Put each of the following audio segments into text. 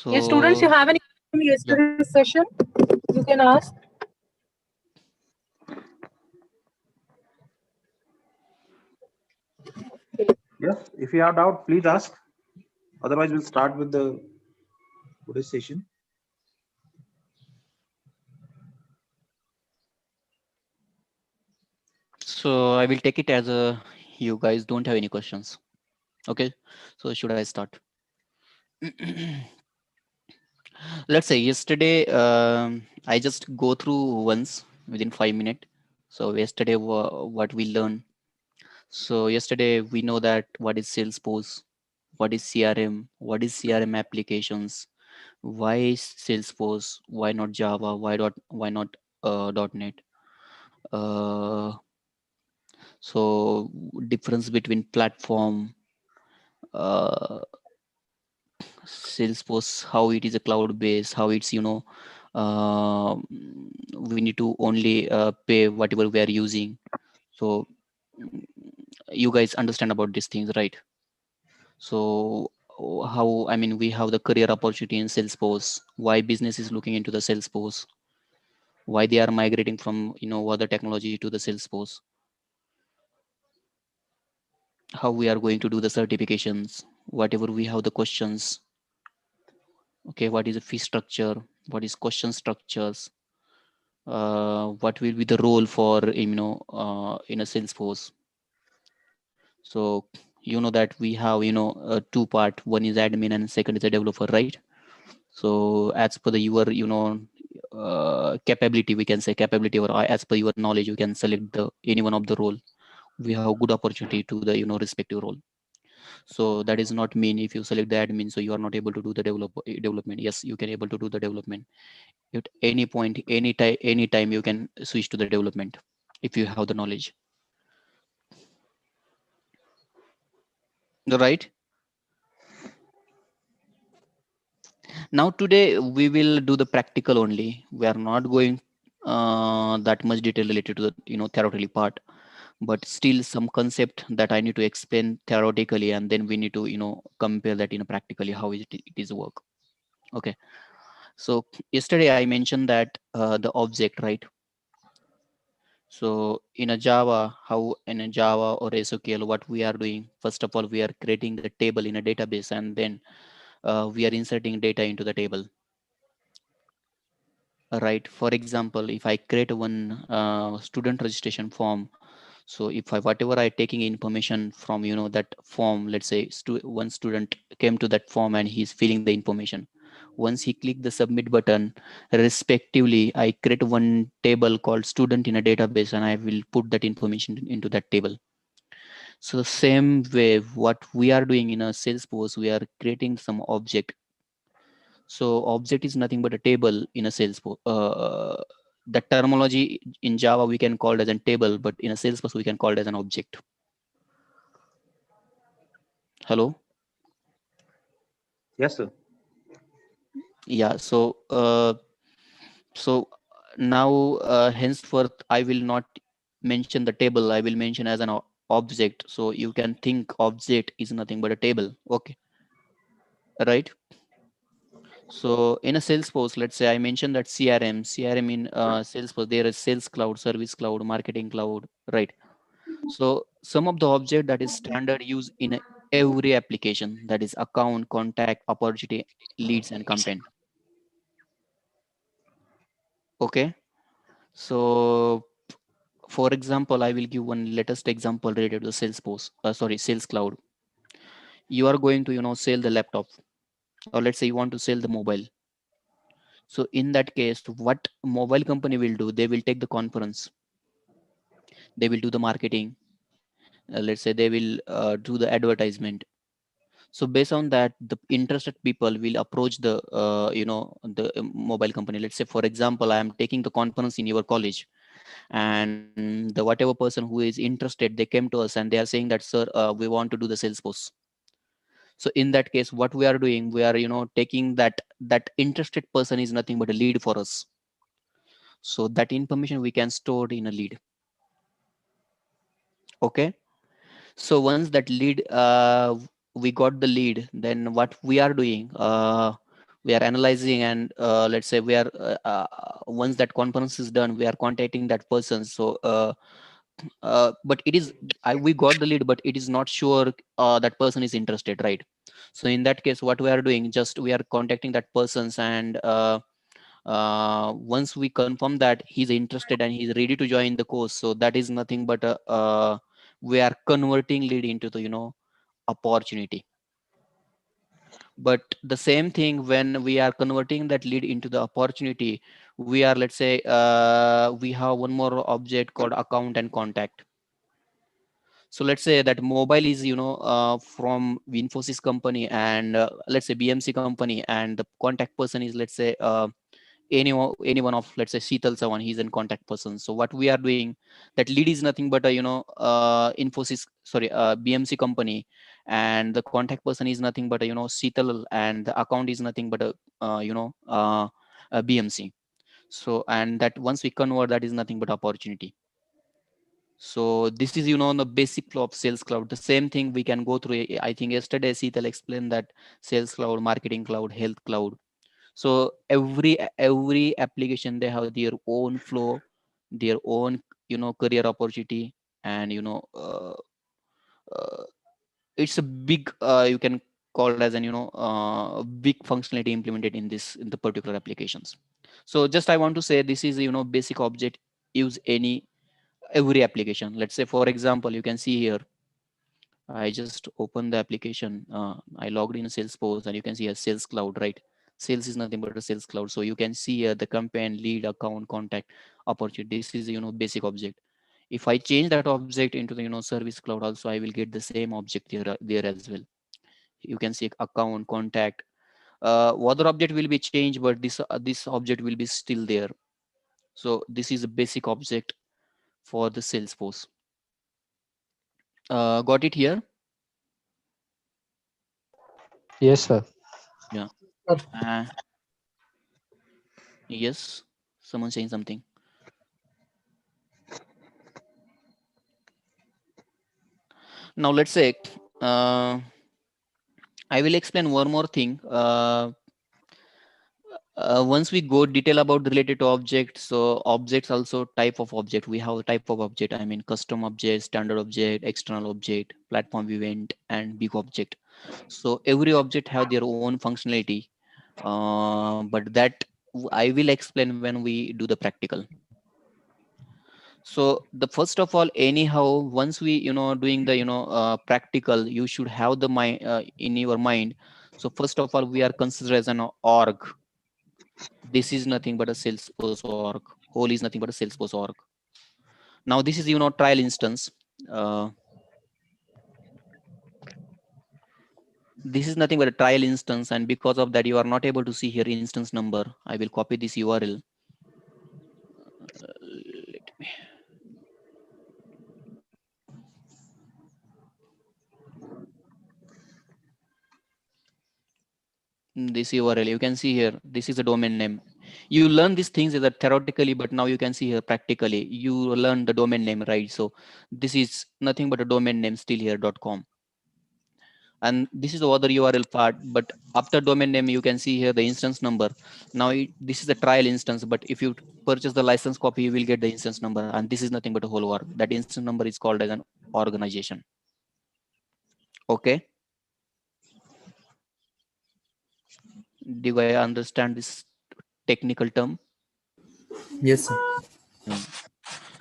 Yes, students, you So have any question from yeah. yesterday's session? You can ask. Yes, if you have doubt, please ask. Otherwise, we'll start with the Buddhist session. So I will take it as a you guys don't have any questions. Okay. So should I start? Let's say yesterday I just go through once within 5 minutes. So yesterday what we learned. So yesterday we know that what is Salesforce, what is CRM, what is CRM applications, why is Salesforce, why not Java, why not .NET. Uh, so difference between platform, uh, Salesforce, how it is a cloud base, how it's uh, we need to only pay whatever we are using. So mm, you guys understand about these things, right? So how I mean we have the career opportunity in Salesforce. Why business is looking into the Salesforce? Why they are migrating from other technology to the Salesforce? How we are going to do the certifications? Whatever we have the questions. Okay, what is the fee structure? What is question structures? What will be the role for in a Salesforce? So that we have two part. One is admin and second is a developer, right? So as per the your capability, we can say capability, or as per your knowledge, you can select the any one of the role. We have good opportunity to the respective role. So that is not mean if you select the admin, so you are not able to do the development. Yes, you can able to do the development at any point, anytime you can switch to the development if you have the knowledge, right? Now today we will do the practical only. We are not going that much detail related to the theoretically part, but still some concept that I need to explain theoretically, and then we need to compare that practically how it is work. Okay. So yesterday I mentioned that the object, right? So in a Java, how in a Java or SQL, what we are doing, first of all, we are creating the table in a database, and then we are inserting data into the table, right? For example, if I create one student registration form, so if I whatever I taking information from that form, let's say one student came to that form and he's filling the information. Once he click the submit button, respectively, I create one table called student in a database, and I will put that information into that table. So the same way, what we are doing in a Salesforce, we are creating some object. So object is nothing but a table in a Salesforce. The terminology in Java we can call it as a table, but in a Salesforce we can call it as an object. Hello. Yes, sir. Yeah. So now henceforth I will not mention the table. I will mention as an object. So you can think object is nothing but a table. Okay. Right. So in a Salesforce, let's say I mentioned that CRM in Salesforce, there is sales cloud, service cloud, marketing cloud, right? So some of the object that is standard use in every application, that is account, contact, opportunity, leads, and campaign. Okay. So for example, I will give one latest example related to Salesforce, Sales Cloud. You are going to, sell the laptop, or let's say you want to sell the mobile. So in that case, what mobile company will do, they will take the conference, they will do the marketing, let's say they will do the advertisement. So based on that, the interested people will approach the mobile company. Let's say for example, I am taking the conference in your college, and the whatever person who is interested, they came to us and they are saying that, sir, we want to do the Salesforce. So in that case, what we are doing, we are taking that interested person is nothing but a lead for us. So that information we can store in a lead. Okay. So once that lead, we got the lead, then what we are doing, we are analyzing, and let's say we are once that conference is done, we are contacting that person. So but it is, we got the lead, but it is not sure that person is interested, right? So in that case, what we are doing, just we are contacting that persons, and once we confirm that he's interested and he's ready to join the course, so that is nothing but we are converting lead into the opportunity. But the same thing, when we are converting that lead into the opportunity, we are, let's say, we have one more object called account and contact. So let's say that mobile is from Infosys company, and let's say BMC company, and the contact person is, let's say, anyone of, let's say, Sheetal Sawan, he's a contact person. So what we are doing, that lead is nothing but a Infosys, sorry, BMC company, and the contact person is nothing but a Sheetal, and the account is nothing but a BMC. So, and that once we convert, that is nothing but opportunity. So this is the basic flow of Sales Cloud. The same thing we can go through. I think yesterday Sheetal explained that Sales Cloud, Marketing Cloud, Health Cloud. So every application, they have their own flow, their own career opportunity, and uh, it's a big, you can call it as an big functionality implemented in the particular applications. So just I want to say, this is basic object, use any every application. Let's say, for example, you can see here, I just opened the application. I logged in Salesforce, and you can see a Sales Cloud, right? Sales is nothing but a Sales Cloud. So you can see the campaign, lead, account, contact, opportunity. This is basic object. If I change that object into the Service Cloud also, I will get the same object there as well. You can see account, contact. Other object will be changed, but this object will be still there. So this is a basic object for the Salesforce. Got it here? Yes, sir. Yeah. Uh, yes. Someone saying something. Now let's say, uh, I will explain one more thing. Once we go detail about related to objects, so objects also type of object. We have a type of object. I mean, custom object, standard object, external object, platform event, and big object. So every object have their own functionality. But that I will explain when we do the practical. So the first of all, anyhow, once we doing the practical, you should have the mind in your mind. So first of all, we are considered as an org. This is nothing but a Salesforce org. Whole is nothing but a Salesforce org. Now this is trial instance. uh, this is nothing but a trial instance, and because of that, you are not able to see here instance number. I will copy this URL. Let me, this URL, you can see here, this is a domain name. You learn these things as a theoretically, but now you can see here practically, you learn the domain name, right? So this is nothing but a domain name still here .com, and this is the other URL part. But after domain name, you can see here the instance number. Now this is a trial instance, but if you purchase the license copy, you will get the instance number, and this is nothing but a whole org. That instance number is called as an organization. Okay, do I understand this technical term? Yes, sir. Hmm.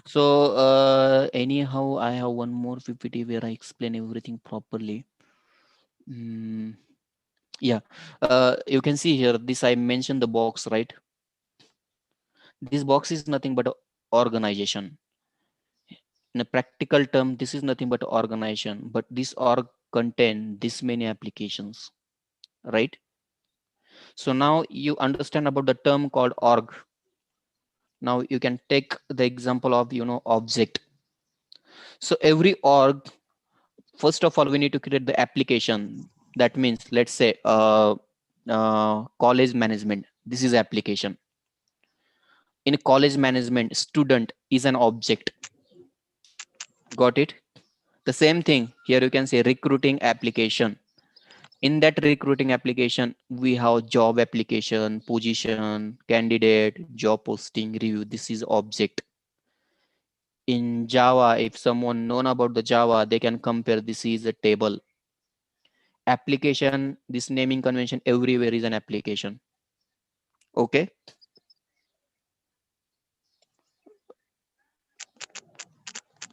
So anyhow, I have one more PPT where I explain everything properly. Mm, yeah, you can see here, this I mentioned the box, right? This box is nothing but a organization. In a practical term, this is nothing but organization, but this org contain this many applications, right? So now you understand about the term called org. Now you can take the example of object. So every org, first of all, we need to create the application. That means, let's say, college management, this is application. In college management, student is an object. Got it? The same thing here, you can say recruiting application. In that recruiting application, we have job application, position, candidate, job posting, review. This is object. In Java, if someone known about the Java, they can compare. This is a table. Application, this naming convention everywhere is an application. Okay.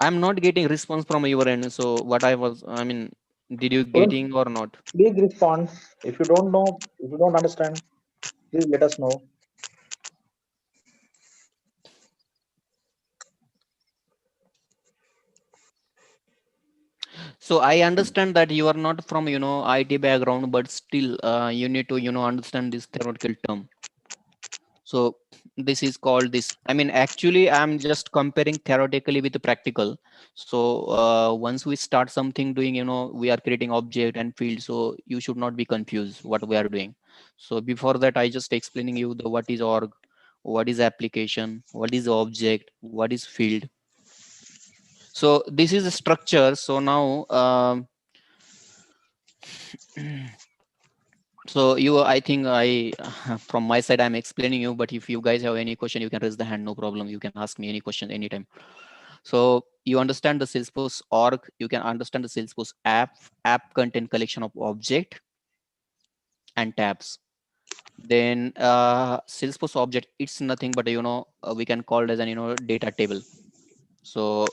I'm not getting response from your end. So what I mean, did you Couldn't getting or not? please respond. If you don't know, if you don't understand, please let us know. So I understand that you are not from, IT background, but still, you need to, understand this theoretical term. So this is called this. I mean, actually, I'm just comparing theoretically with the practical. So once we start something doing, we are creating object and field. So you should not be confused what we are doing. So before that, I just explaining you the what is org, what is application, what is object, what is field. So this is a structure. So now, so I think from my side, I'm explaining you, but if you guys have any question, you can raise the hand, no problem. You can ask me any question anytime. So you understand the Salesforce org, you can understand the Salesforce app content collection of object and tabs. Then Salesforce object, it's nothing but, we can call it as an, data table. So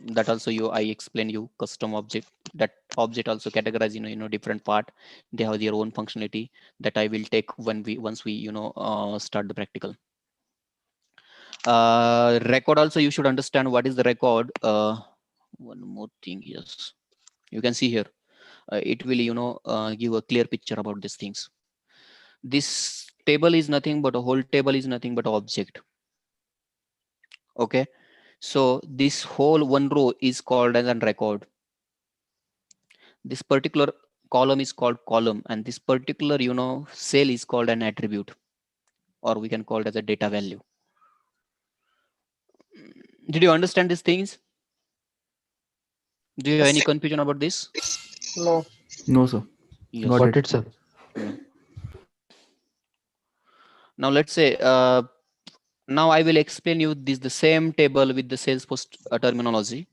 that also I explain you custom object. That object also categorize different part. They have their own functionality that I will take once we start the practical. Record also, you should understand what is the record. One more thing, yes, you can see here. It will give a clear picture about these things. This table is nothing but a whole table is nothing but object. Okay, so this whole one row is called as a record. This particular column is called column, and this particular cell is called an attribute, or we can call it as a data value. Did you understand these things? Do you have any confusion about this? No. No, sir. Yes. Got Got it. it, sir. Yeah. Now let's say now I will explain you this the same table with the Salesforce terminology.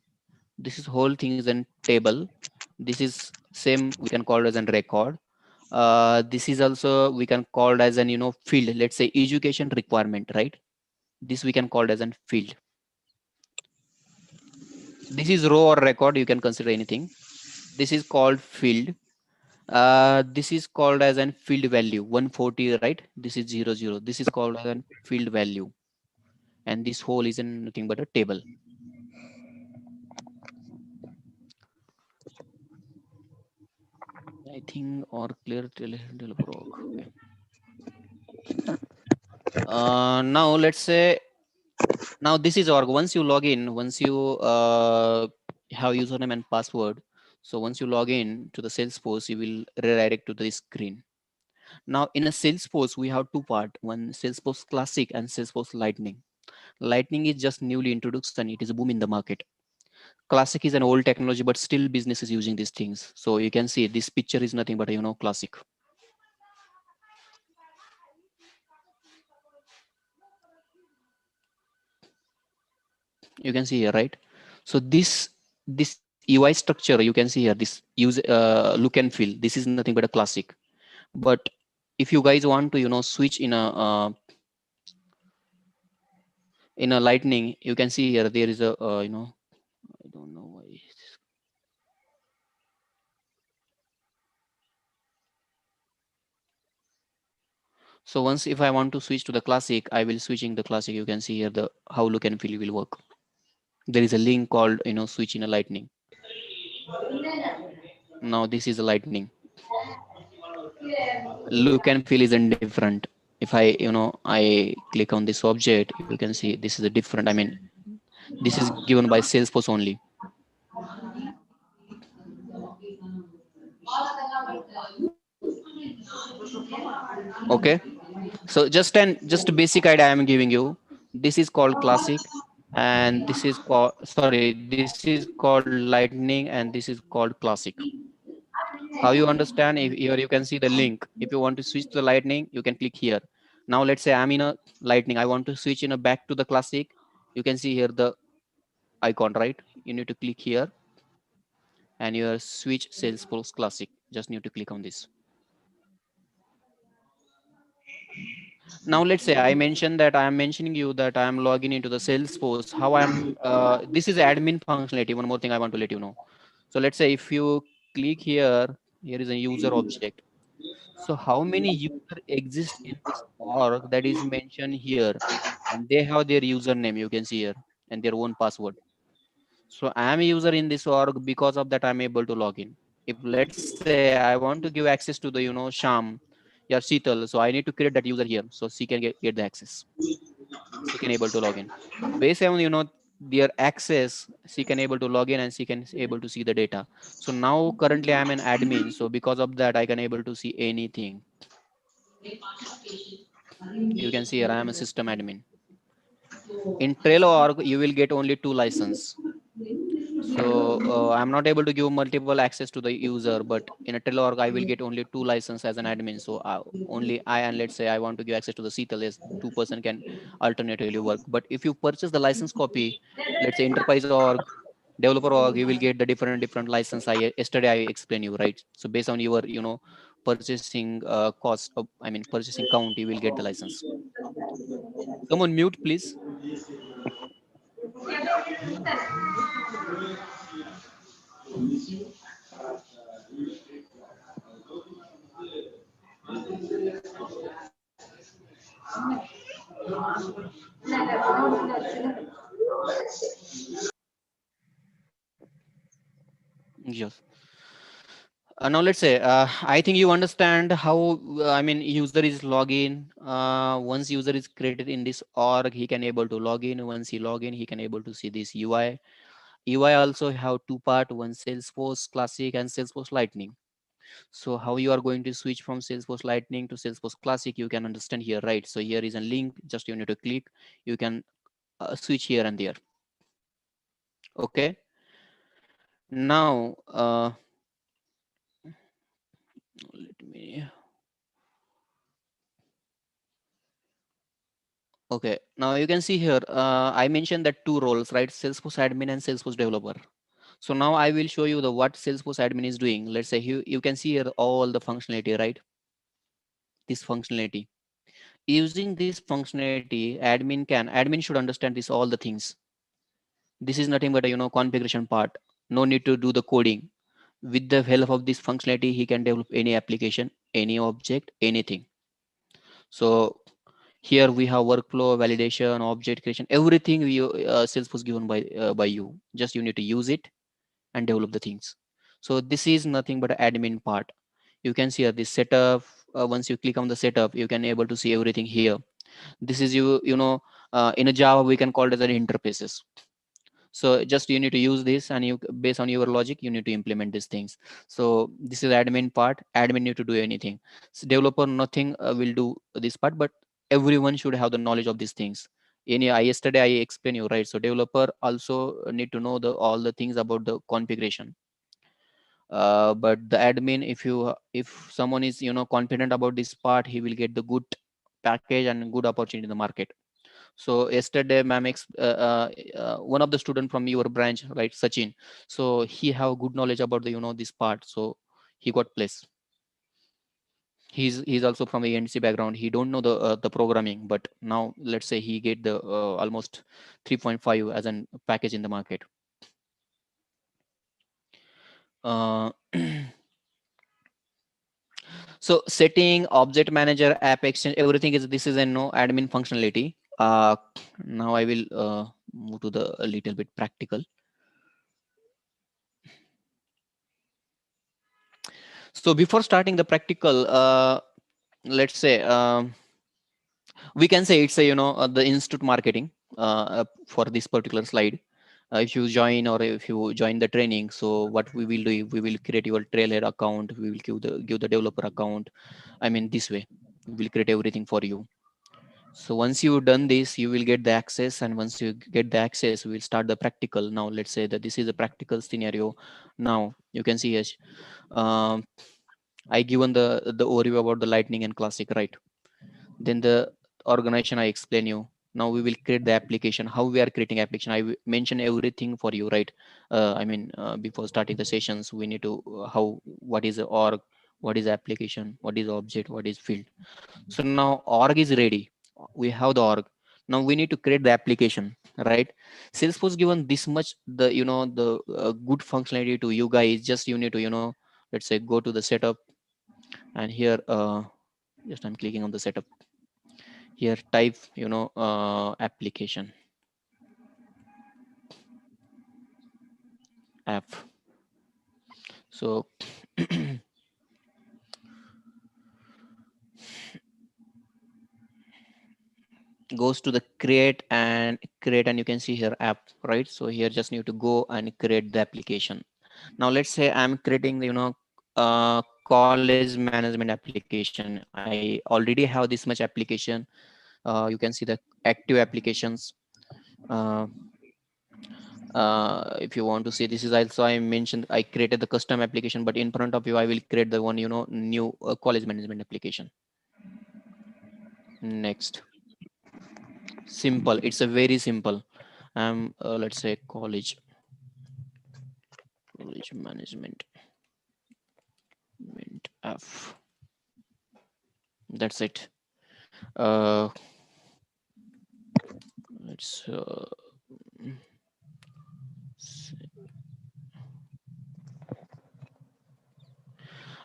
This is whole thing is a table. This is same, we can call it as a record. This is also we can call it as an field. Let's say education requirement, right? This we can call it as a field. This is row or record, you can consider anything. This is called field. This is called as an field value 140, right? This is 00. This is called as a field value, and this whole is nothing but a table. I think or clear developer org. Okay. Now let's say now this is org. Once you log in, once you have username and password. So once you log in to the Salesforce, you will redirect to this screen. Now in a Salesforce, we have two part. One Salesforce Classic and Salesforce Lightning. Lightning is just newly introduced and it is a boom in the market. Classic is an old technology, but still business is using these things. So you can see this picture is nothing but Classic. You can see here, right? So this UI structure, you can see here, this use look and feel, this is nothing but a Classic. But if you guys want to switch in a Lightning, you can see here there is a I don't know why. So once if I want to switch to the Classic, I will switching the Classic. You can see here the how look and feel will work. There is a link called switch in a Lightning. Now this is a Lightning. Look and feel is indifferent. If I I click on this object, you can see this is a different. I mean, this is given by Salesforce only. Okay, so just a basic idea I am giving you. This is called Classic, and this is called, sorry, this is called Lightning, and this is called Classic. How you understand? If here you can see the link. If you want to switch to the lightning, you can click here. Now let's say I'm in a lightning. I want to switch in a back to the classic. You can see here the icon, right? You need to click here and your switch Salesforce Classic. Just need to click on this. Now let's say I mentioned that I am mentioning you that I am logging into the Salesforce. How I'm this is admin functionality. One more thing I want to let you know. So let's say if you click here, here is a user object. So how many user exist in this org that is mentioned here, and they have their username you can see here and their own password. So I am a user in this org, because of that I'm able to log in. If let's say I want to give access to the Sham, yeah, Sheetal, so I need to create that user here so she can get the access. She can able to log in. Based on their access, she can able to log in and she can able to see the data. So now currently I'm an admin, so because of that I can able to see anything. You can see here I am a system admin. In Trello org you will get only 2 license. So I'm not able to give multiple access to the user, but in a Trello org, I will get only 2 license as an admin. So only I, and let's say I want to give access to the CTL, is 2 person can alternatively work. But if you purchase the license copy, let's say enterprise org, developer org, you will get the different license. Yesterday I explained you, right? So based on your purchasing cost of, I mean purchasing count, you will get the license. Someone mute please. Yes. Now let's say I think you understand how user is login. Once user is created in this org, he can able to log in. Once he log in, he can able to see this UI also have two part, one Salesforce Classic and Salesforce Lightning. So how you are going to switch from Salesforce Lightning to Salesforce Classic, you can understand here, right? So here is a link, just you need to click, you can switch here and there. Okay, now let me. Okay, now you can see here, I mentioned that two roles, right? Salesforce admin and Salesforce developer. So now I will show you the what Salesforce admin is doing. Let's say you can see here all the functionality, right? This functionality. Using this functionality, admin should understand this all the things. This is nothing but a configuration part. No need to do the coding. With the help of this functionality, he can develop any application, any object, anything. So here we have workflow, validation, object creation, everything Salesforce given by you. Just you need to use it and develop the things. So this is nothing but an admin part. You can see this setup. Once you click on the setup, you can able to see everything here. This is in a Java we can call it as an interfaces. So just you need to use this, and you based on your logic you need to implement these things. So this is admin part. Admin need to do anything. So developer nothing will do this part, but everyone should have the knowledge of these things. Yesterday I explained you, right? So developer also need to know the all the things about the configuration. But the admin, if someone is confident about this part, he will get the good package and good opportunity in the market. So yesterday one of the student from your branch, right, Sachin, so he have good knowledge about the this part, so he got place. He's also from a NC background. He don't know the programming, but now let's say he get the almost 3.5 as an package in the market. uh, so setting, object manager, app exchange, everything is this is a no admin functionality. Now I will move to the a little bit practical. So before starting the practical, let's say we can say it's a the institute marketing for this particular slide. If you join or if you join the training, so what we will do, we will create your trailhead account. We will give the developer account. I mean this way we will create everything for you. So once you've done this, you will get the access, and once you get the access, we'll start the practical. Now let's say that this is a practical scenario. Now you can see yes, um, I given the overview about the lightning and classic, right? Then the organization I explain you. Now we will create the application. How we are creating application? Mention everything for you, right? Before starting the sessions, we need to how what is the org, what is application, what is object, what is field. So now org is ready. We have the org. Now we need to create the application, right? Salesforce given this much the the good functionality to you guys. Just you need to let's say go to the setup, and here just I'm clicking on the setup. Here type application app. So goes to the create and you can see here app, right? So here just need to go and create the application. Now let's say I'm creating the college management application. I already have this much application. You can see the active applications. uh, if you want to see, this is also I mentioned I created the custom application, but in front of you I will create the one new college management application. Next, simple, it's a very simple. Let's say college management F. That's it. uh let's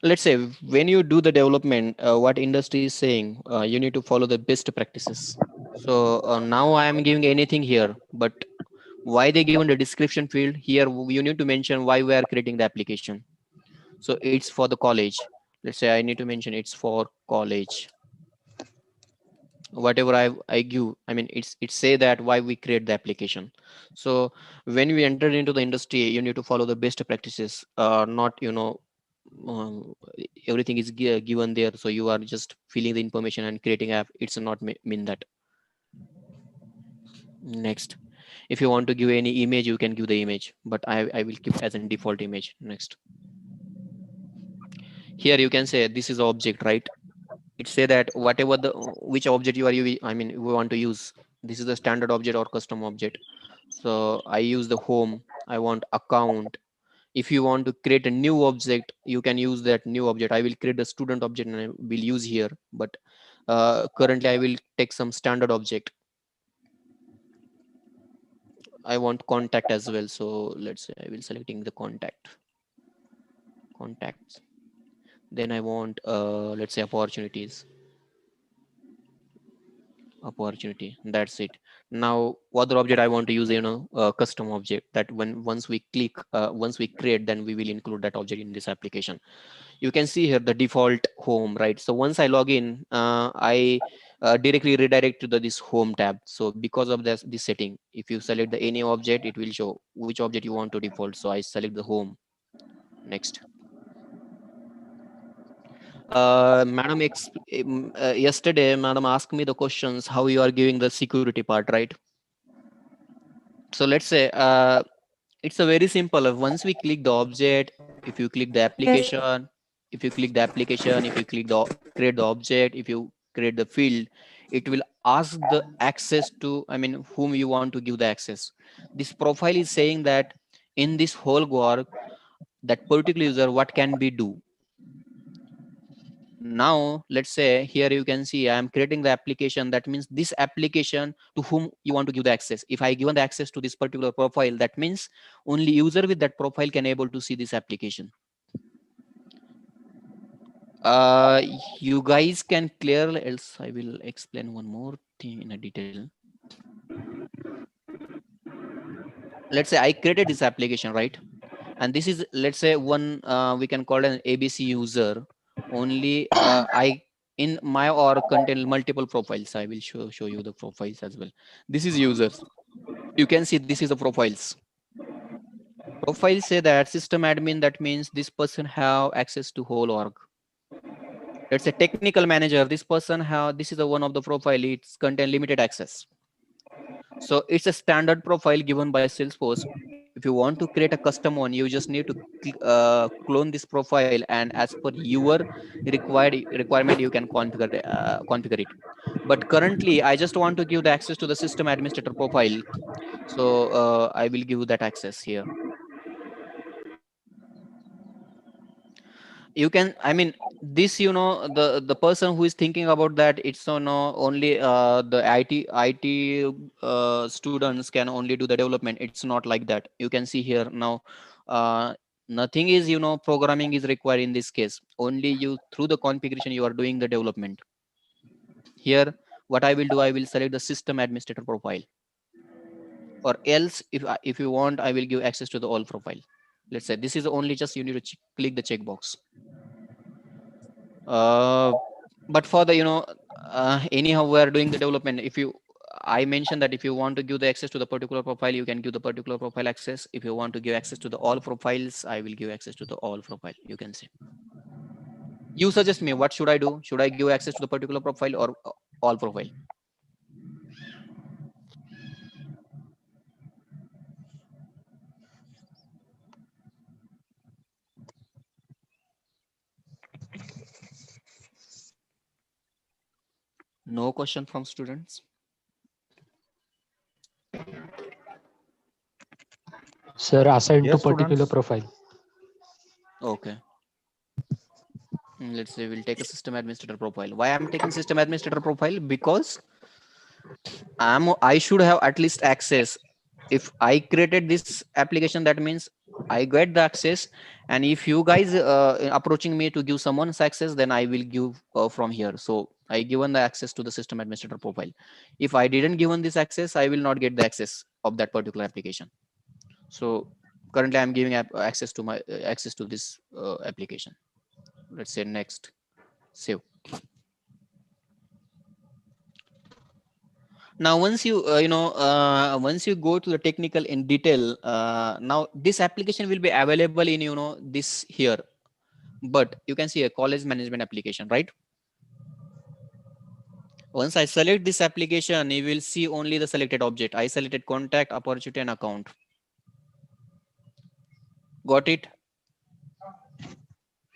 let's say when you do the development, what industry is saying, you need to follow the best practices. So now I am giving anything here, but why they given the description field here, you need to mention why we are creating the application. So it's for the college. Let's say I need to mention it's for college. Whatever I give, I mean it's say that why we create the application. So when we enter into the industry, you need to follow the best practices, not um, everything is given there, so you are just filling the information and creating app. It's not mean that. Next, if you want to give any image, you can give the image, but I will keep as a default image. Next, here you can say this is object, right? It say that whatever the which object you are using, I mean we want to use, this is the standard object or custom object. So I use the home, I want account. If you want to create a new object, you can use that new object. I will create a student object and I will use here, but currently I will take some standard object. I want contact as well, so let's say I will selecting the contacts. Then I want let's say opportunity. That's it. Now other object I want to use custom object, that when once we create, then we will include that object in this application. You can see here the default home, right? So once I log in, I directly redirect to this home tab. So because of this setting, if you select the any object, it will show which object you want to default. So I select the home. Next, yesterday madam asked me the questions how you are giving the security part, right? So let's say it's a very simple. Once we click the object, if you click the Yes. application, if you click the application, if you click the create the object, if you create the field, it will ask the access to, I mean, whom you want to give the access. This profile is saying that in this whole work, that particular user, what can we do? Now let's say here you can see I am creating the application. That means this application to whom you want to give the access. If I given the access to this particular profile, that means only user with that profile can able to see this application. uh you guys can clear, else I will explain one more thing in a detail. Let's say I created this application, right? And this is, let's say, one we can call an ABC user. Only I in my or contain multiple profiles. I will show you the profiles as well. This is users. You can see this is the profiles. Profiles say that system admin, that means this person have access to whole org. Let's say technical manager. This person have, this is a one of the profile. It's contain limited access. So it's a standard profile given by Salesforce. If you want to create a custom one, you just need to clone this profile, and as per your requirement, you can configure it. But currently, I just want to give the access to the system administrator profile. So I will give that access here. You can, I mean, this, the person who is thinking about that, it's no only the IT students can only do the development. It's not like that. You can see here now, uh, nothing is, programming is required in this case. Only you, through the configuration, you are doing the development. Here, what I will do, I will select the system administrator profile, or else if you want, I will give access to the all profile. Let's say this is only just, you need to click the checkbox. uh, but for the, anyhow we are doing the development. If you, I mentioned that if you want to give the access to the particular profile, you can give the particular profile access. If you want to give access to the all profiles, I will give access to the all profile. You can see, you suggest me what should I do. Should I give access to the particular profile or all profile? No question from students. Sir, assigned to Yes, particular students. profile. Okay. Let's say we'll take a system administrator profile. Why I'm taking system administrator profile? Because I should have at least access. If I created this application, that means I get the access. And if you guys approaching me to give someone's access, then I will give from here. So I given the access to the system administrator profile. If I didn't given this access, I will not get the access of that particular application. So currently I'm giving access to my access to this application. Let's say next, save. Now once you once you go to the technical in detail, now this application will be available in, this here. But you can see a college management application, right? Once I select this application, you will see only the selected object. I selected contact, opportunity, and account. Got it?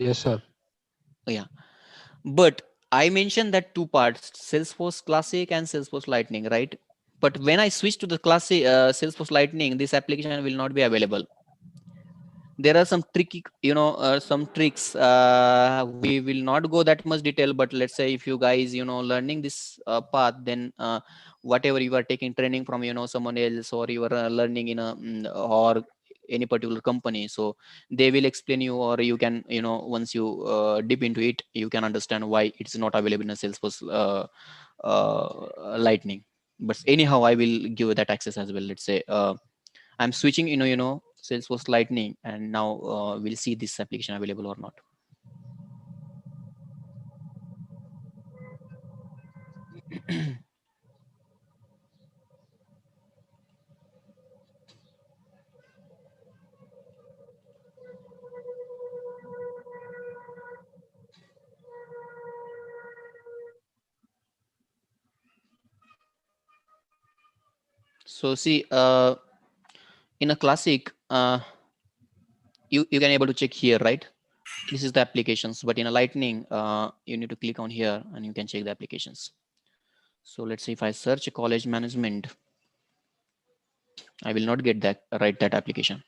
Yes, sir. Yeah. But I mentioned that two parts, Salesforce Classic and Salesforce Lightning, right? But when I switch to the Classic Salesforce Lightning, this application will not be available. There are some tricky, some tricks. We will not go that much detail, but let's say if you guys, learning this path, then whatever you are taking training from, someone else, or you are learning in a or any particular company, so they will explain you, or you can, once you dip into it, you can understand why it's not available in a Salesforce Lightning. But anyhow, I will give that access as well. Let's say I'm switching, Salesforce Lightning, and now we'll see this application available or not. So see, in a Classic, you can able to check here, right? This is the applications, but in a Lightning, you need to click on here and you can check the applications. So let's say if I search college management, I will not get that that application.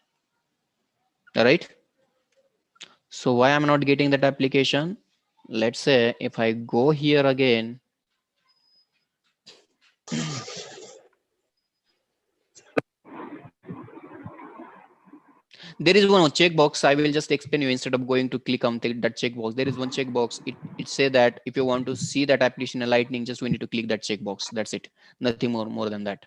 All right. So why I'm not getting that application? Let's say if I go here again, there is one checkbox. I will just explain you instead of going to click on that checkbox. There is one checkbox. It say that if you want to see that application in Lightning, just we need to click that checkbox. That's it. Nothing more than that.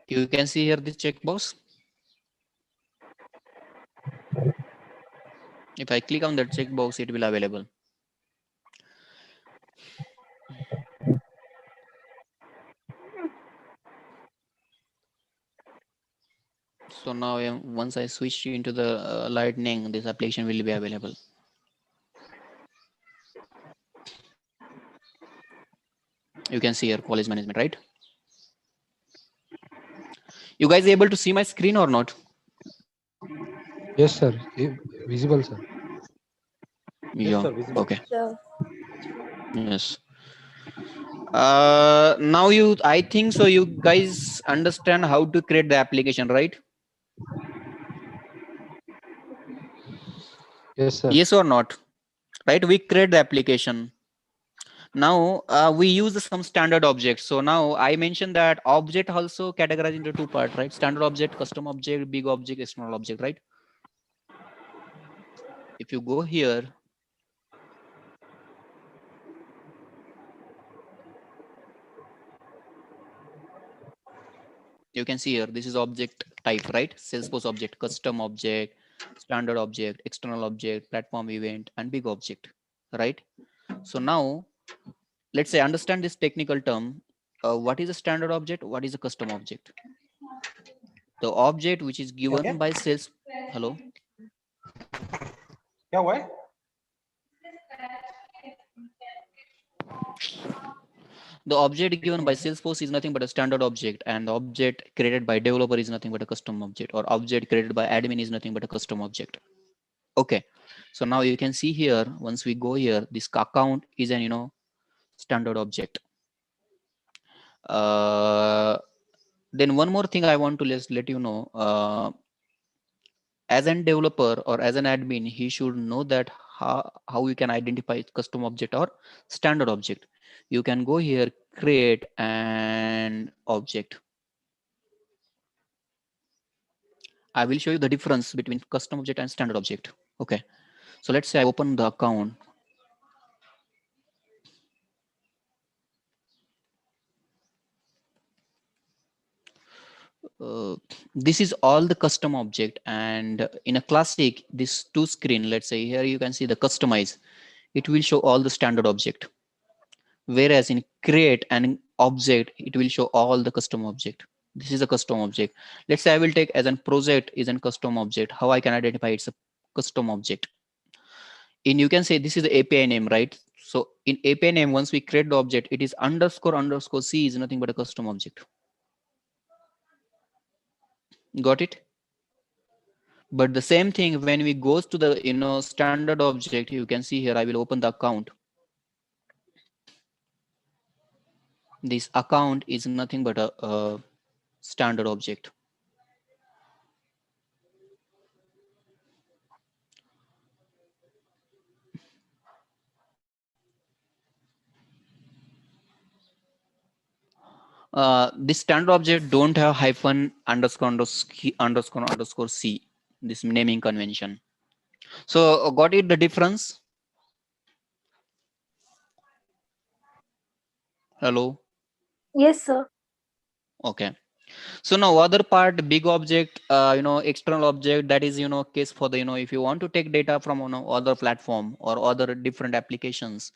You can see here this checkbox. If I click on that checkbox, it will available. So now once I switch into the Lightning, this application will be available. You can see here college management, right? You guys able to see my screen or not? Yes, sir. Visible, sir. Yes, Yeah. sir. Visible. Okay. Yeah. Yes. Now I think so. You guys understand how to create the application, right? Yes, sir. Yes or not? Right? We create the application. Now we use some standard objects. So now I mentioned that object also categorized into two parts, right? Standard object, custom object, big object, external object, right? If you go here, you can see here, this is object type, right? Salesforce object, custom object, standard object, external object, platform event, and big object, right? So now let's say understand this technical term. What is a standard object? What is a custom object? The object which is given Okay. by sales. Hello. Yeah. Why? The object given by Salesforce is nothing but a standard object, and the object created by developer is nothing but a custom object, or object created by admin is nothing but a custom object. Okay. So now you can see here, once we go here, this account is an standard object. Then one more thing I want to let you know. As an developer or as an admin, he should know that how you can identify custom object or standard object. You can go here, create an object. I will show you the difference between custom object and standard object. Okay. So let's say I open the account. This is all the custom object, and in a classic, this two screen, let's say here you can see the customize. It will show all the standard object. Whereas in create an object, it will show all the custom object. This is a custom object. Let's say I will take as an project is a custom object. How I can identify it's a custom object? In you can say this is the API name, right? So in API name, once we create the object, it is underscore underscore C is nothing but a custom object. Got it? But the same thing when we goes to the standard object, you can see here I will open the account. This account is nothing but a standard object. This standard object don't have hyphen underscore C, this naming convention. So got it the difference? Hello. Yes, sir. Okay. So now other part, big object, external object, that is case for the if you want to take data from other platform or other different applications.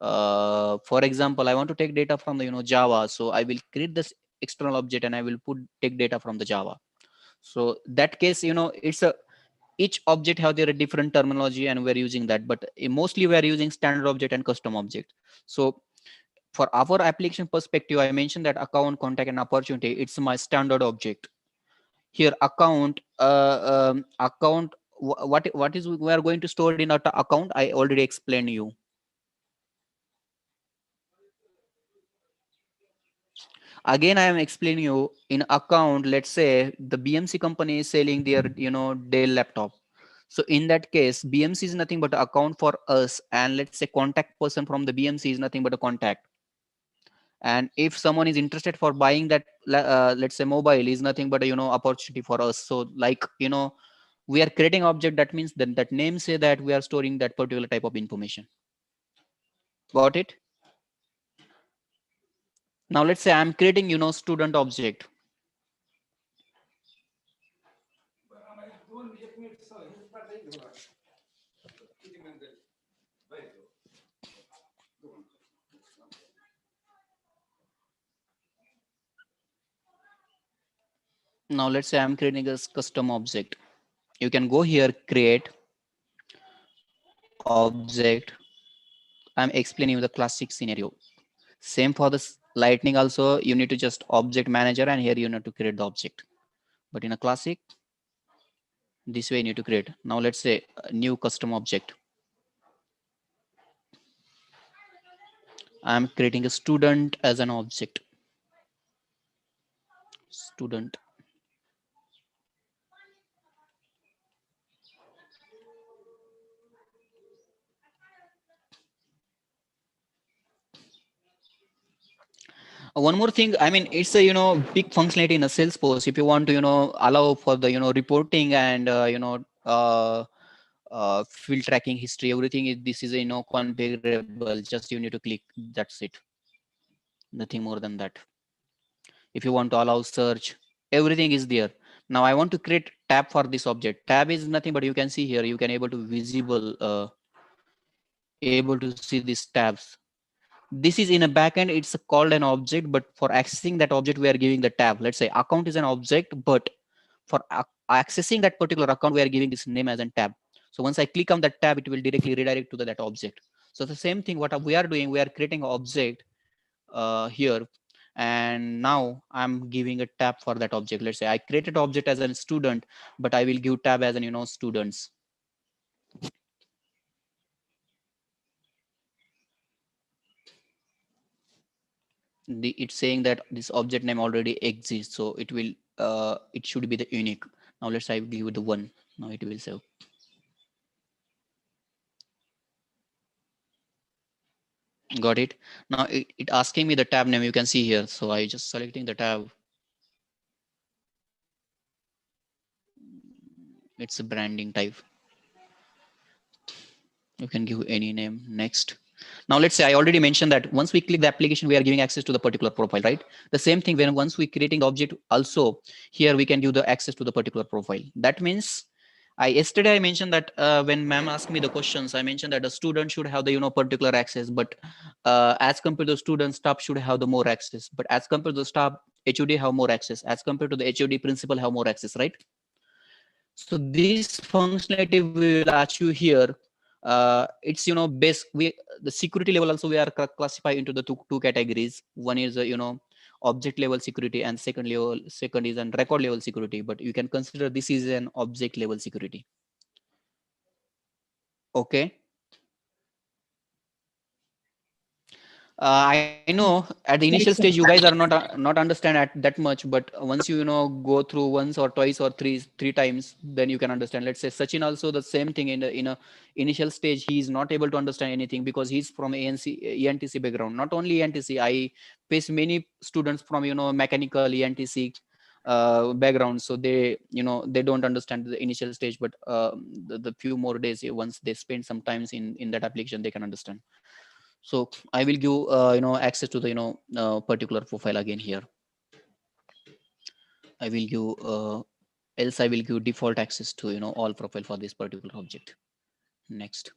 For example, I want to take data from the Java, so I will create this external object and I will take data from the Java. So that case, it's a each object have their different terminology and we're using that, but mostly we are using standard object and custom object. So for our application perspective, I mentioned that account, contact, and opportunity, it's my standard object. Here account, what is we are going to store it in our account, I already explained you. Again, I am explaining you in account. Let's say the BMC company is selling their Dell laptop. So in that case, BMC is nothing but an account for us, and let's say contact person from the BMC is nothing but a contact. And if someone is interested for buying that let's say mobile is nothing but a opportunity for us. So like we are creating object, that means then that name say that we are storing that particular type of information. Got it? Now let's say I'm creating student object. Now let's say I'm creating a custom object. You can go here, create object. I'm explaining you the classic scenario. Same for this lightning also, you need to just object manager, and here you need to create the object. But in a classic, this way you need to create. Now let's say a new custom object. I'm creating a student as an object. Student. One more thing, I mean, it's a big functionality in a Salesforce. If you want to allow for the reporting and field tracking history, everything is, this is configurable. Just you need to click, that's it, nothing more than that. If you want to allow search, everything is there. Now I want to create tab for this object. Tab is nothing but, you can see here, you can able to able to see these tabs. This is in a backend, it's called an object, but for accessing that object we are giving the tab. Let's say account is an object, but for accessing that particular account we are giving this name as a tab. So once I click on that tab, it will directly redirect to that object. So the same thing what we are doing, we are creating an object here, and now I'm giving a tab for that object. Let's say I created object as a student, but I will give tab as an students. It's saying that this object name already exists, so it will it should be the unique. Now let's say I give it the one. Now it will save. Got it. Now it asking me the tab name, you can see here, so I just selecting the tab. It's a branding type, you can give any name. Next. Now let's say I already mentioned that once we click the application, we are giving access to the particular profile, right? The same thing when once we creating the object also, here we can give the access to the particular profile. That means yesterday I mentioned that when ma'am asked me the questions, I mentioned that the student should have the particular access, but as compared to the student, staff should have the more access. But as compared to the staff, HOD have more access. As compared to the HOD, principal have more access, right? So this functionality we will achieve here. It's base we the security level also we are classified into the two categories. One is object level security, and second is an record level security, but you can consider this is an object level security. Okay. I know at the initial stage you guys are not understand at that much, but once you go through once or twice or three times, then you can understand. Let's say Sachin also the same thing in a initial stage, he is not able to understand anything because he's from ENTC background. Not only ENTC, I face many students from mechanical ENTC background, so they they don't understand the initial stage, but the few more days, once they spend some times in that application, they can understand. So I will give access to the particular profile again here. I will give else I will give default access to all profile for this particular object. Next.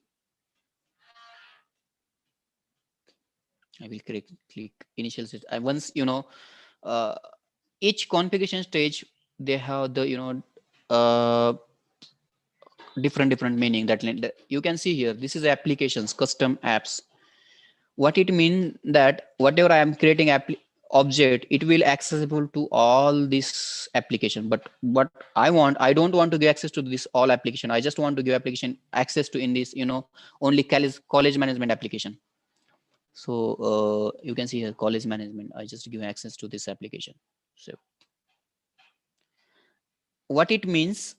I will click initial stage. I once uh, each configuration stage, they have the different meaning. That you can see here, this is applications, custom apps. What it means that whatever I am creating object, it will accessible to all this application. But what I don't want to give access to this all application. I just want to give application access to in this only college management application. So you can see here college management, I just give access to this application. So what it means,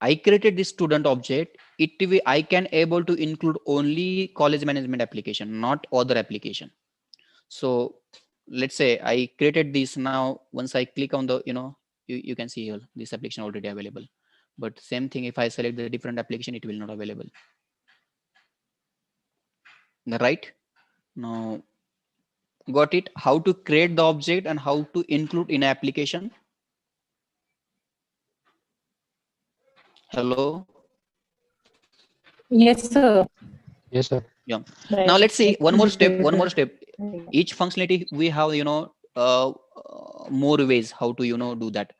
I created this student object. I can able to include only college management application, not other application. So let's say I created this. Now once I click on the you can see here this application already available. But same thing, if I select the different application, it will not available. Right? Now got it, how to create the object and how to include in application. Hello. Yes, sir. Yes, sir. Yeah. Right. Now let's see one more step. Right. Each functionality we have more ways how to do that.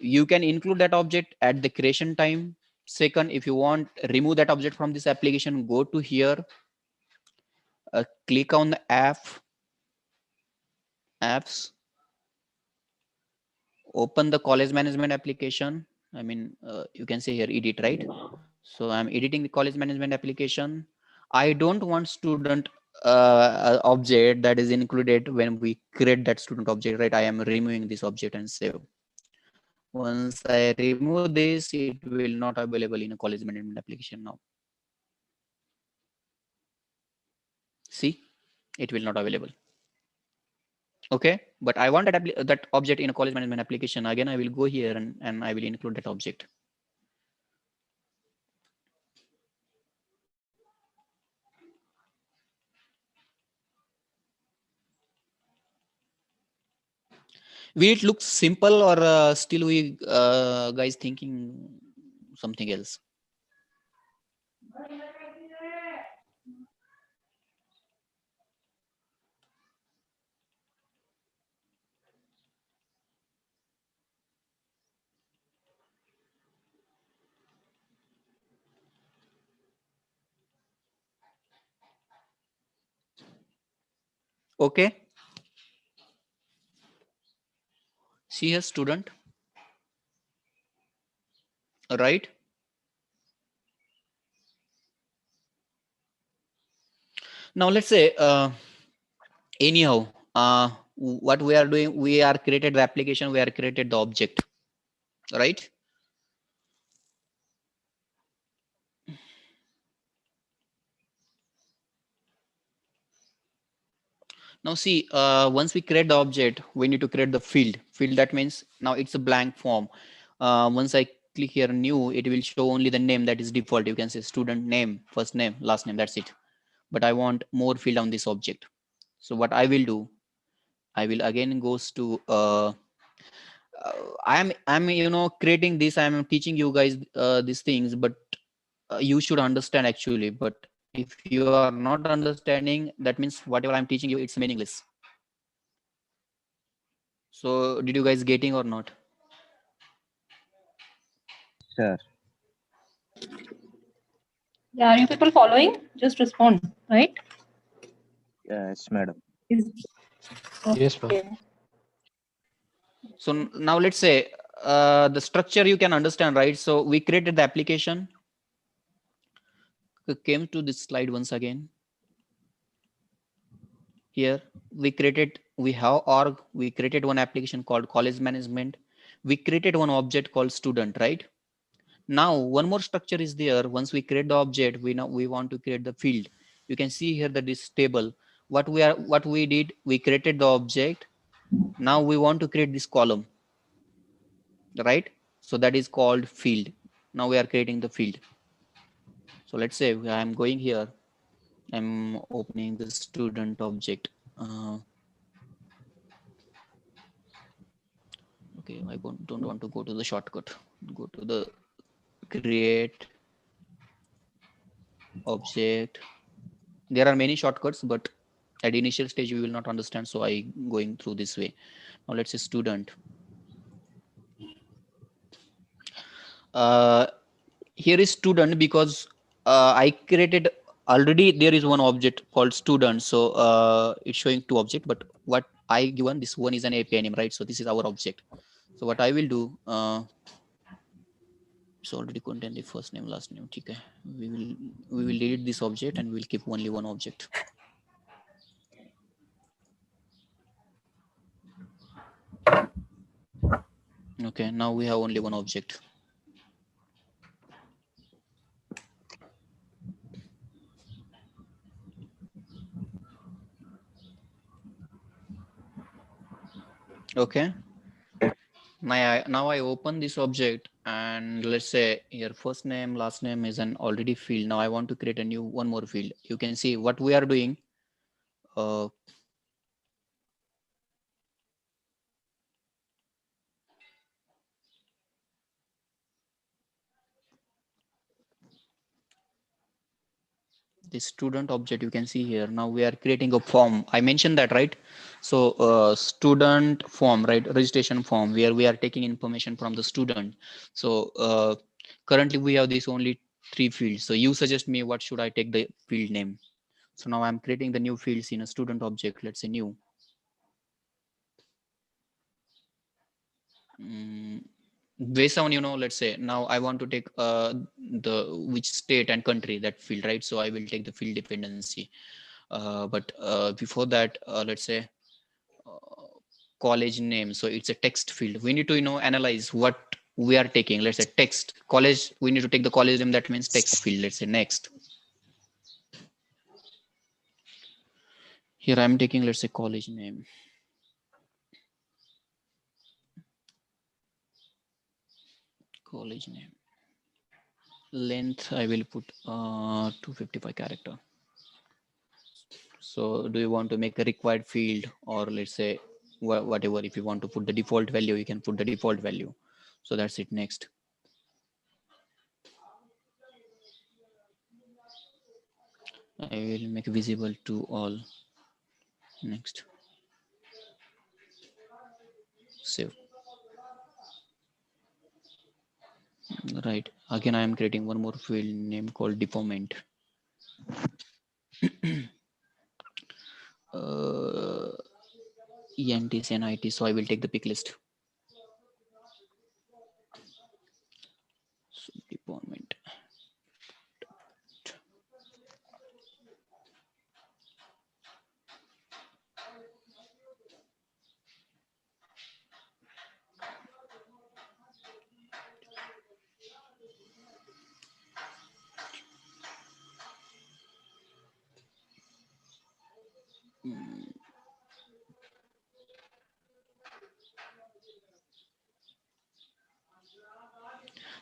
you can include that object at the creation time. Second, if you want remove that object from this application, go to here, click on the apps, open the college management application. I mean, you can say here edit, right? So I'm editing the college management application. I don't want student object that is included when we create that student object, right? I am removing this object and save. Once I remove this, it will not available in a college management application now. See, it will not available. Okay, but I want that object in a college management application. Again, I will go here and I will include that object. Will it look simple, or still we guys thinking something else? Okay, see a student, right? Now let's say anyhow, what we are doing, we are created the application, we are created the object, right? Now see, once we create the object, we need to create the field. That means now it's a blank form. Once I click here new, it will show only the name that is default. You can say student name, first name, last name, that's it. But I want more field on this object. So what I will do, I will again goes to I'm creating this, I'm teaching you guys these things, but you should understand actually. But if you are not understanding, that means whatever I'm teaching you, it's meaningless. So did you guys getting or not? Sir. Yeah, are you people following? Just respond, right? Yes, madam. Is Yes, ma'am. okay. So now let's say the structure you can understand, right? So we created the application. We came to this slide once again. Here we have org, we created one application called college management. We created one object called student, right? Now one more structure is there. Once we create the object, we want to create the field. You can see here that this table, what we did, we created the object. Now we want to create this column, right? So that is called field. Now we are creating the field. So let's say I'm going here, I'm opening the student object. Okay, I don't want to go to the shortcut. Go to the create object. There are many shortcuts, but at initial stage we will not understand, so I going through this way. Now let's say student. Uh, here is student because I created already, there is one object called student, so it's showing two objects, but what I given, this one is an API name, right? So this is our object. So what I will do, it's already contain the first name, last name. Okay, we will delete this object and we will keep only one object. Okay, now we have only one object. Okay, now I open this object, and let's say here first name, last name is an already field. Now I want to create a new one more field. You can see what we are doing. uh, the student object you can see here. Now we are creating a form. I mentioned that, right? So student form, right? Registration form where we are taking information from the student. So currently we have this only 3 fields. So you suggest me what should I take the field name. So now I'm creating the new fields in a student object. Let's say new. Based on, let's say now I want to take the which state and country, that field, right? So I will take the field dependency. But before that, let's say uh, college name. So it's a text field. We need to analyze what we are taking. Let's say text college, we need to take the college name. That means text field. Let's say next. Here I'm taking, let's say, college name. College name. Length I will put 255 character. So do you want to make a required field, or let's say whatever? If you want to put the default value, you can put the default value. So that's it. Next. I will make visible to all. Next. Save. Right. Again, I am creating one more field name called deformant. ENT, NIT. So I will take the pick list. So deformant.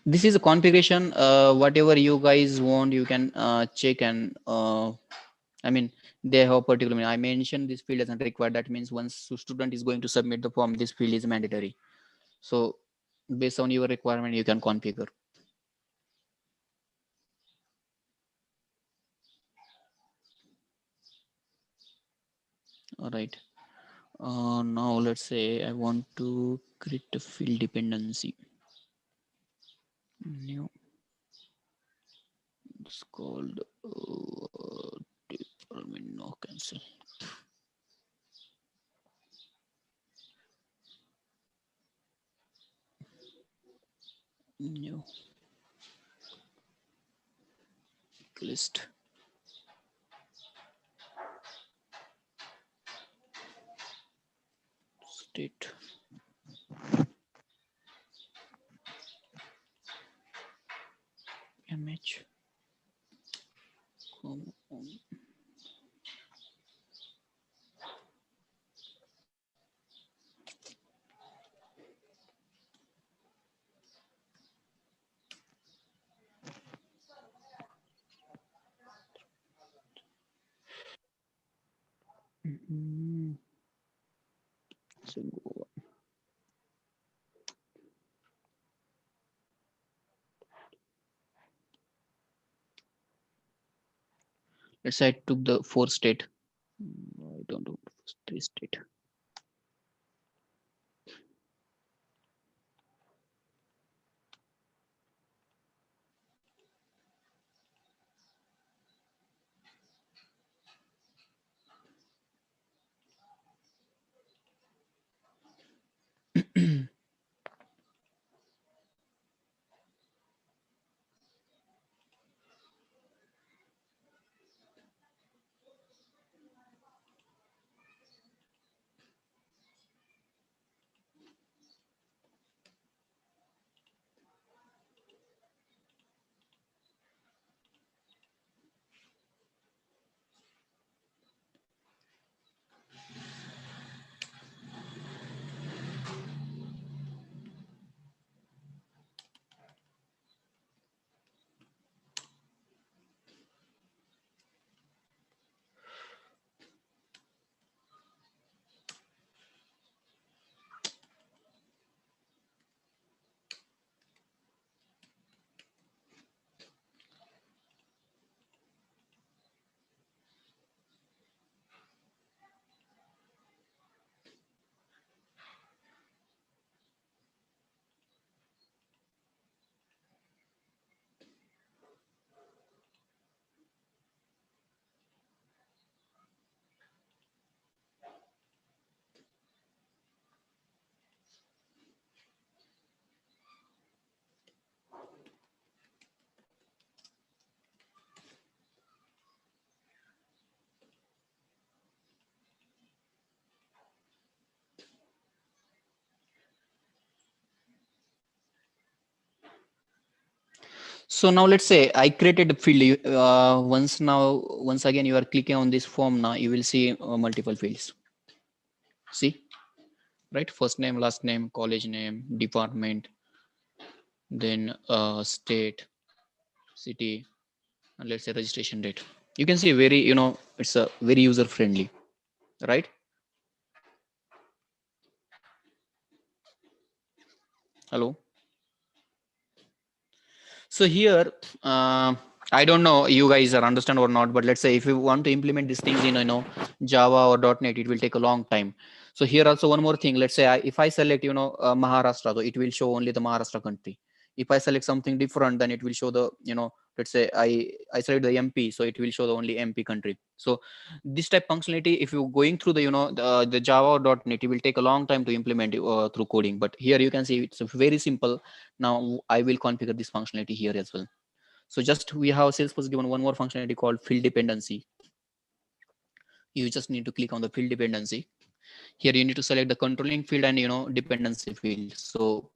This is a configuration. Whatever you guys want, you can check and I mean, they have particular. I mentioned this field isn't required. That means once student is going to submit the form, this field is mandatory. So based on your requirement, you can configure. All right. Now let's say I want to create a field dependency. New. It's called department. No, cancel. New list. State. Image. Come on. So go. Let's say I took the 4 state. I don't know, 3 state. So now let's say I created a field. Once again, you are clicking on this form. Now you will see multiple fields. See, right? First name, last name, college name, department, then state, city, and let's say registration date. You can see very, it's a very user friendly, right? Hello. So here, I don't know you guys are understand or not, but let's say if you want to implement these things in Java or .NET, it will take a long time. So here also one more thing. Let's say if I select Maharashtra, so it will show only the Maharashtra country. If I select something different, then it will show the let's say I select the MP, so it will show the only MP country. So this type functionality, if you're going through the Java or .NET, it will take a long time to implement through coding. But here you can see it's very simple. Now I will configure this functionality here as well. So just we have Salesforce given one more functionality called field dependency. You just need to click on the field dependency. Here you need to select the controlling field and dependency field. So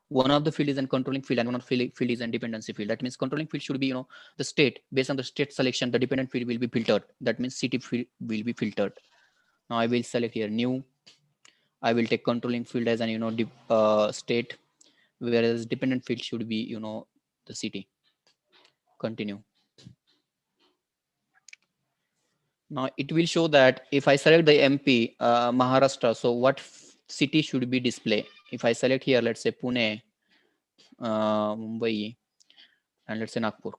one of the field is an controlling field and one of the field is an dependency field. That means controlling field should be the state. Based on the state selection, the dependent field will be filtered. That means city field will be filtered. Now I will select here new. I will take controlling field as an state, whereas dependent field should be the city. Continue. Now it will show that if I select the MP Maharashtra, so what city should be display? If I select here, let's say Pune, Mumbai, and let's say Nagpur,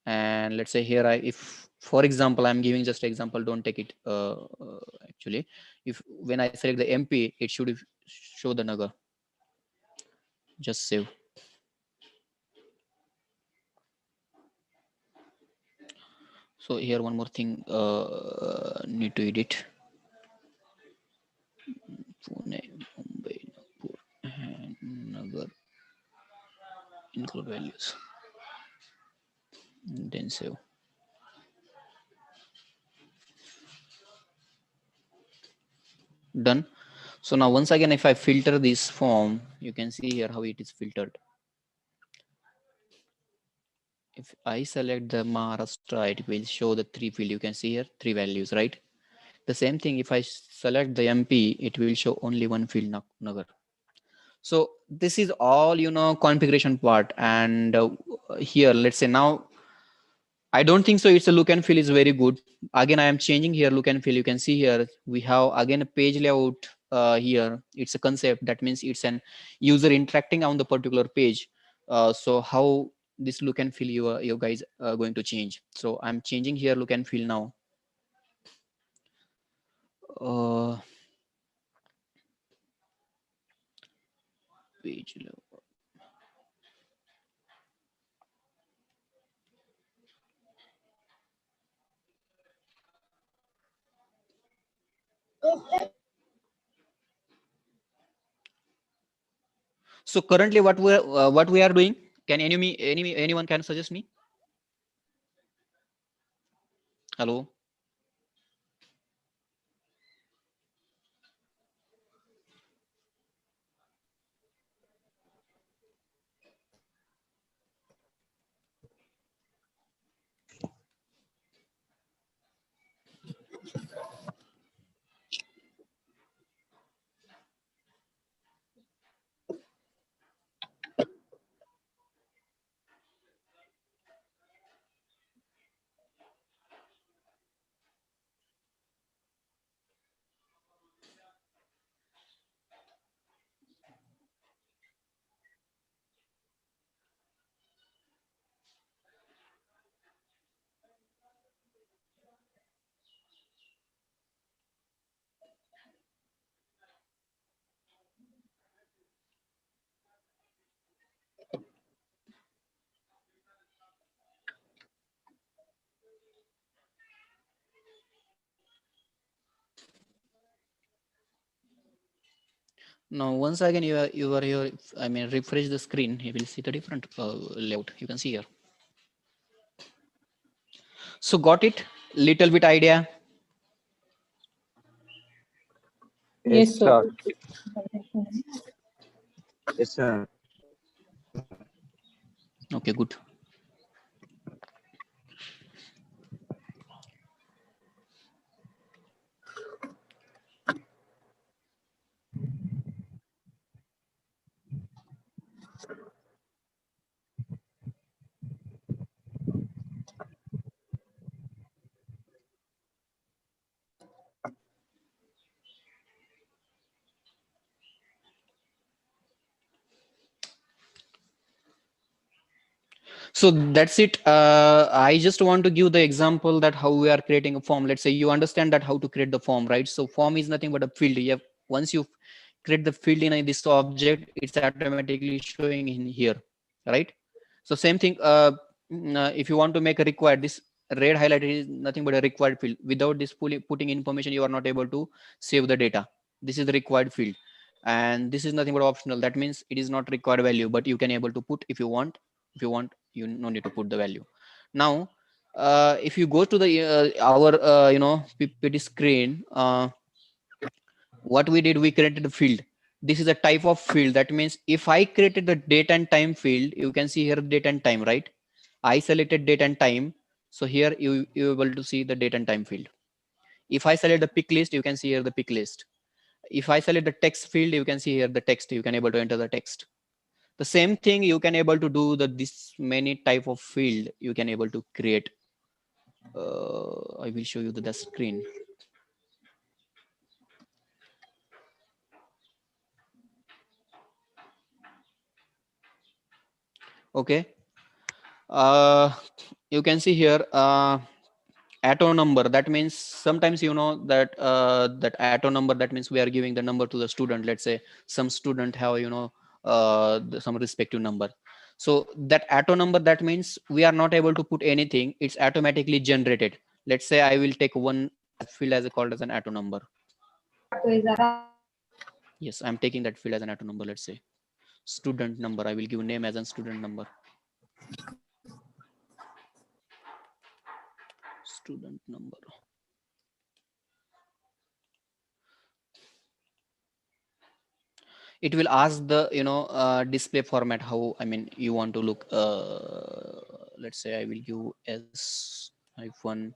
and let's say here if for example I'm giving just example, don't take it actually. If when I select the MP, it should show the Nagar. Just save. So here one more thing need to edit. Pune, Mumbai, Nagpur, and Nagar. Include values. And then save. Done. So now once again, if I filter this form, you can see here how it is filtered. If I select the Maharashtra, it will show the three field. You can see here three values, right? The same thing, if I select the MP, it will show only one field, Nagar. So this is all, configuration part. And here, let's say now, I don't think so. It's a look and feel is very good. Again, I am changing here look and feel. You can see here, we have again a page layout here. It's a concept. That means it's an user interacting on the particular page. So how this look and feel you guys are going to change. So I'm changing here look and feel now. Page layout. So currently what we are doing, can anyone can suggest me? Hello. Now once again you are here. I mean refresh the screen. You will see the different layout. You can see here. So got it? Little bit idea. Yes, sir. Yes, sir. Okay, good. So that's it. I just want to give the example that how we are creating a form. Let's say you understand that how to create the form, right? So form is nothing but a field. You have, once you create the field in this object, it's automatically showing in here, right? So same thing. If you want to make a required, this red highlighted is nothing but a required field. Without this putting information, you are not able to save the data. This is the required field, and this is nothing but optional. That means it is not required value, but you can able to put if you want. If you want, you no need to put the value. Now if you go to the our ppt screen, what we did, we created a field. This is a type of field. That means if I created the date and time field, you can see here date and time, right? I selected date and time, so here you able to see the date and time field. If I select the pick list, you can see here the pick list. If I select the text field, you can see here the text. You can able to enter the text. The same thing you can able to do the this many type of field you can able to create. I will show you the screen. Okay. You can see here auto number. That means sometimes you know that that auto number, that means we are giving the number to the student. Let's say some student have some respective number. So that auto number, that means we are not able to put anything, it's automatically generated. Let's say I will take one field as a called as an auto number. Yes, I'm taking that field as an auto number. Let's say student number, I will give name as a student number. Student number. It will ask the display format, how I mean you want to look. Let's say I will give s -1.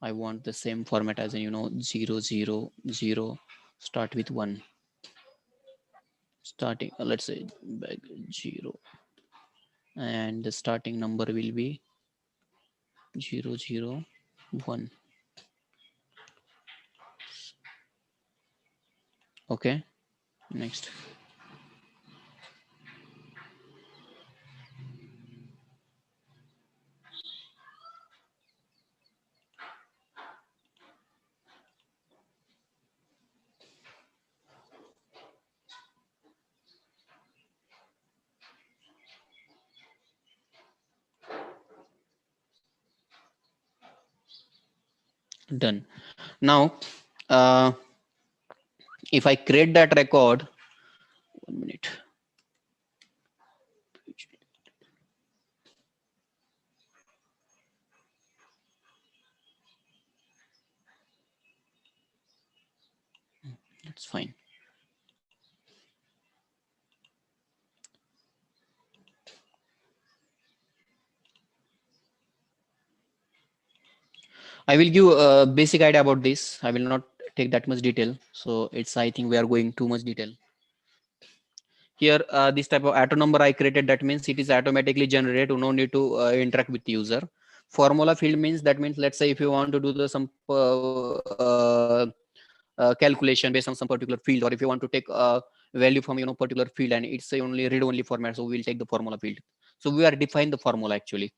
I want the same format as in 0 0 0, start with 1, starting let's say back 0, and the starting number will be 0 0 1. Okay, next. Done. Now if I create that record, 1 minute. That's fine. I will give a basic idea about this. I will not take that much detail. So it's, I think we are going too much detail. Here, this type of auto number I created, that means it is automatically generated. No need to interact with the user. Formula field means, that means let's say if you want to do the some calculation based on some particular field, or if you want to take a value from particular field and it's a only read only format, so we'll take the formula field. So we are define the formula actually.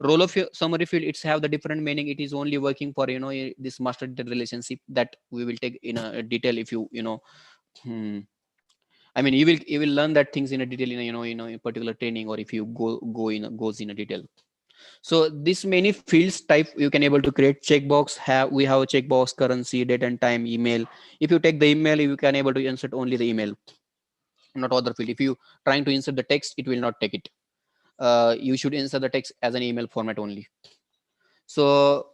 Role of summary field, it's have the different meaning. It is only working for this master data relationship that we will take in a detail if I mean you will learn that things in a detail in a particular training, or if you goes in a detail. So this many fields type you can able to create. Checkbox, we have a checkbox, currency, date and time, email. If you take the email, you can able to insert only the email, not other field. If you trying to insert the text, it will not take it. You should insert the text as an email format only. So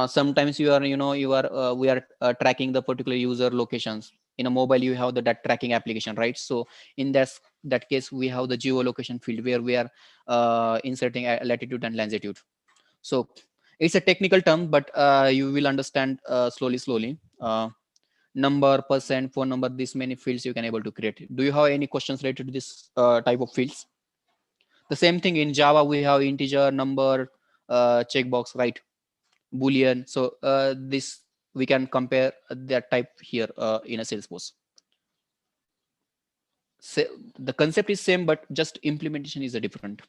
sometimes you are we are tracking the particular user locations. in a mobile you have that tracking application, right? So in that case we have the geolocation field where we are inserting latitude and longitude. So it's a technical term, but you will understand slowly. Number, percent, phone number, this many fields you can able to create. Do you have any questions related to this type of fields? The same thing in Java, we have integer, number, checkbox, right? Boolean. So this we can compare that type here in a Salesforce. So the concept is same, but just implementation is a different.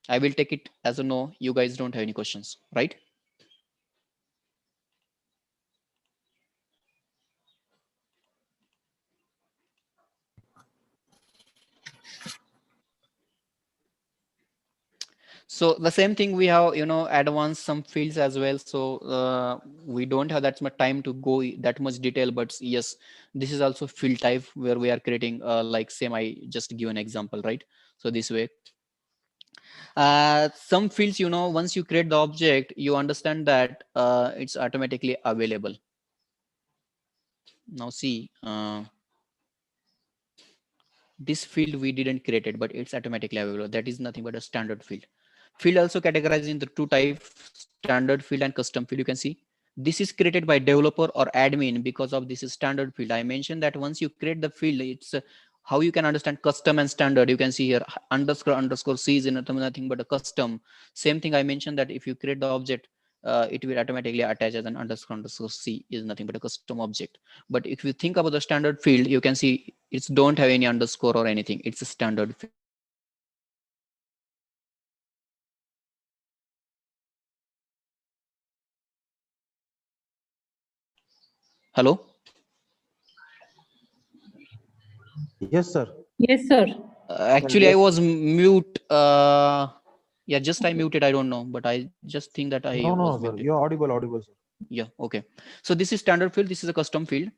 I will take it as a no. You guys don't have any questions, right? So the same thing we have, advanced some fields as well. So we don't have that much time to go that much detail, but yes, this is also field type where we are creating like same. I just give an example, right? So this way, some fields, once you create the object, you understand that it's automatically available. Now see, this field we didn't create it, but it's automatically available. That is nothing but a standard field. Field also categorized into two types, standard field and custom field. You can see this is created by developer or admin because of this is standard field. I mentioned that once you create the field, it's how you can understand custom and standard. You can see here underscore C is nothing but a custom. Same thing I mentioned that if you create the object, it will automatically attach as an underscore C is nothing but a custom object. But if you think about the standard field, you can see it's don't have any underscore or anything. It's a standard field. Hello? Yes, sir. Yes, sir. Actually, I Yes. was mute. Yeah, just I muted. I don't know, but I just think that I No, was sir. muted. You're audible, sir. Yeah, okay. So this is standard field. This is a custom field.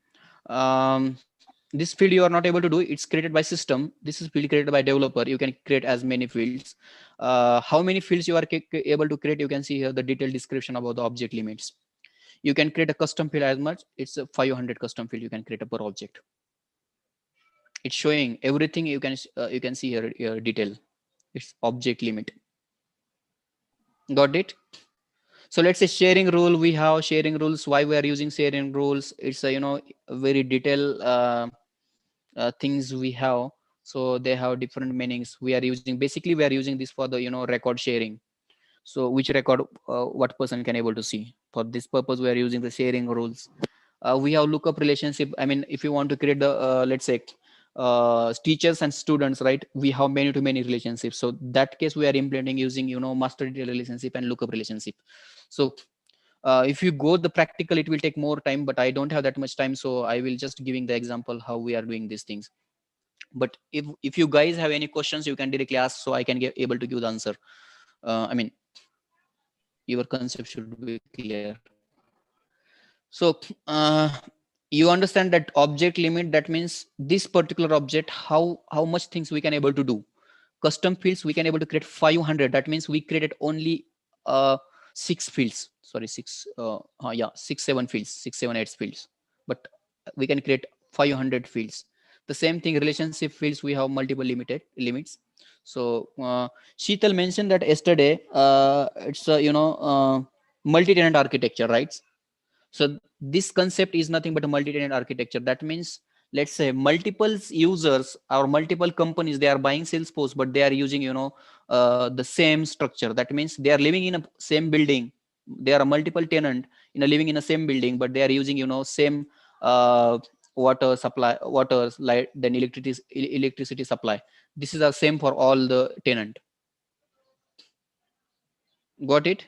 This field you are not able to do. It's created by system. This is field created by developer. You can create as many fields. How many fields you are able to create? You can see here the detailed description about the object limits. You can create a custom field as much. It's a 500 custom field you can create per object. It's showing everything you can see here detail. It's object limit. Got it? So let's say sharing rule. We have sharing rules. Why we are using sharing rules? It's a very detailed things we have. So they have different meanings. We are using basically we are using this for the record sharing. So which record what person can able to see. For this purpose we are using the sharing rules. We have lookup relationship. I mean, if you want to create the let's say teachers and students, right? We have many to many relationships. So that case we are implementing using master detail relationship and lookup relationship. So if you go the practical, it will take more time, but I don't have that much time, so I will just giving the example how we are doing these things. But if you guys have any questions, you can directly ask, so I can get able to give the answer. I mean, your concept should be clear. So you understand that object limit, that means this particular object, how much things we can able to do. Custom fields we can able to create 500. That means we created only 6 fields. Sorry, 6 7 fields, 6 7 8 fields. But we can create 500 fields. The same thing, relationship fields, we have multiple limits. So Sheetal mentioned that yesterday. It's multi-tenant architecture, right? So this concept is nothing but a multi-tenant architecture. That means, let's say multiple users or multiple companies, they are buying Salesforce, but they are using, the same structure. That means they are living in a same building. There are multiple tenant living in a same building, but they are using, same water supply, water, light, then electricity supply. This is the same for all the tenant. Got it?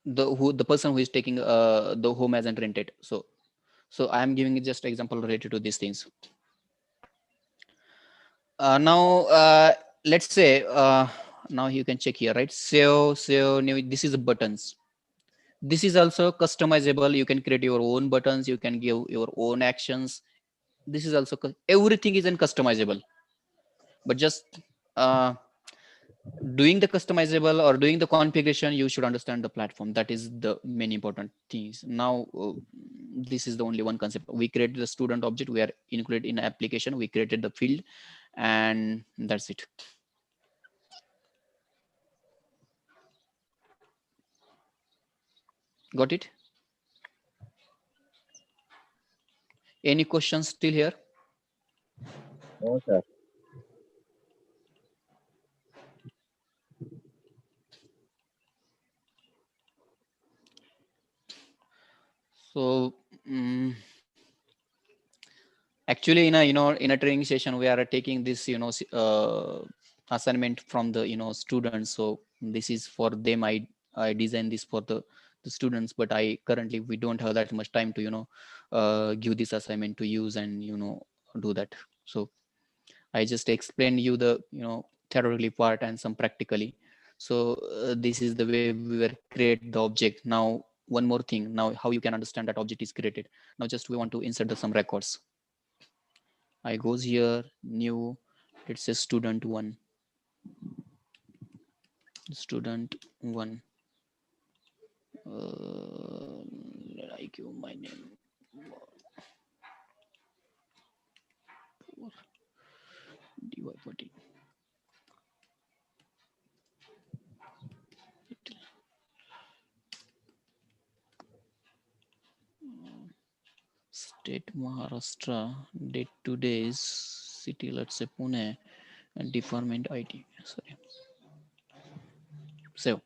The person who is taking the home as and rented. So I am giving just example related to these things. Now let's say now you can check here, right? So new, this is buttons. This is also customizable. You can create your own buttons. You can give your own actions. This is also everything is customizable. But just doing the customizable or doing the configuration, you should understand the platform. That is the main important things. Now, this is the only one concept. We created the student object, we are included in application, we created the field, and that's it. Got it? Any questions still here? No, sir. So, actually, in a in a training session, we are taking this assignment from the students. So this is for them. I designed this for the students, but I currently we don't have that much time to give this assignment to use and do that. So I just explained you the theoretically part and some practically. So this is the way we were create the object. Now one more thing. Now how you can understand that object is created. Now just we want to insert some records. I goes here, new, it says student one, student one. I give my name. DY14. State Maharashtra, date today's city, let's say Pune, and department IT. Sorry. So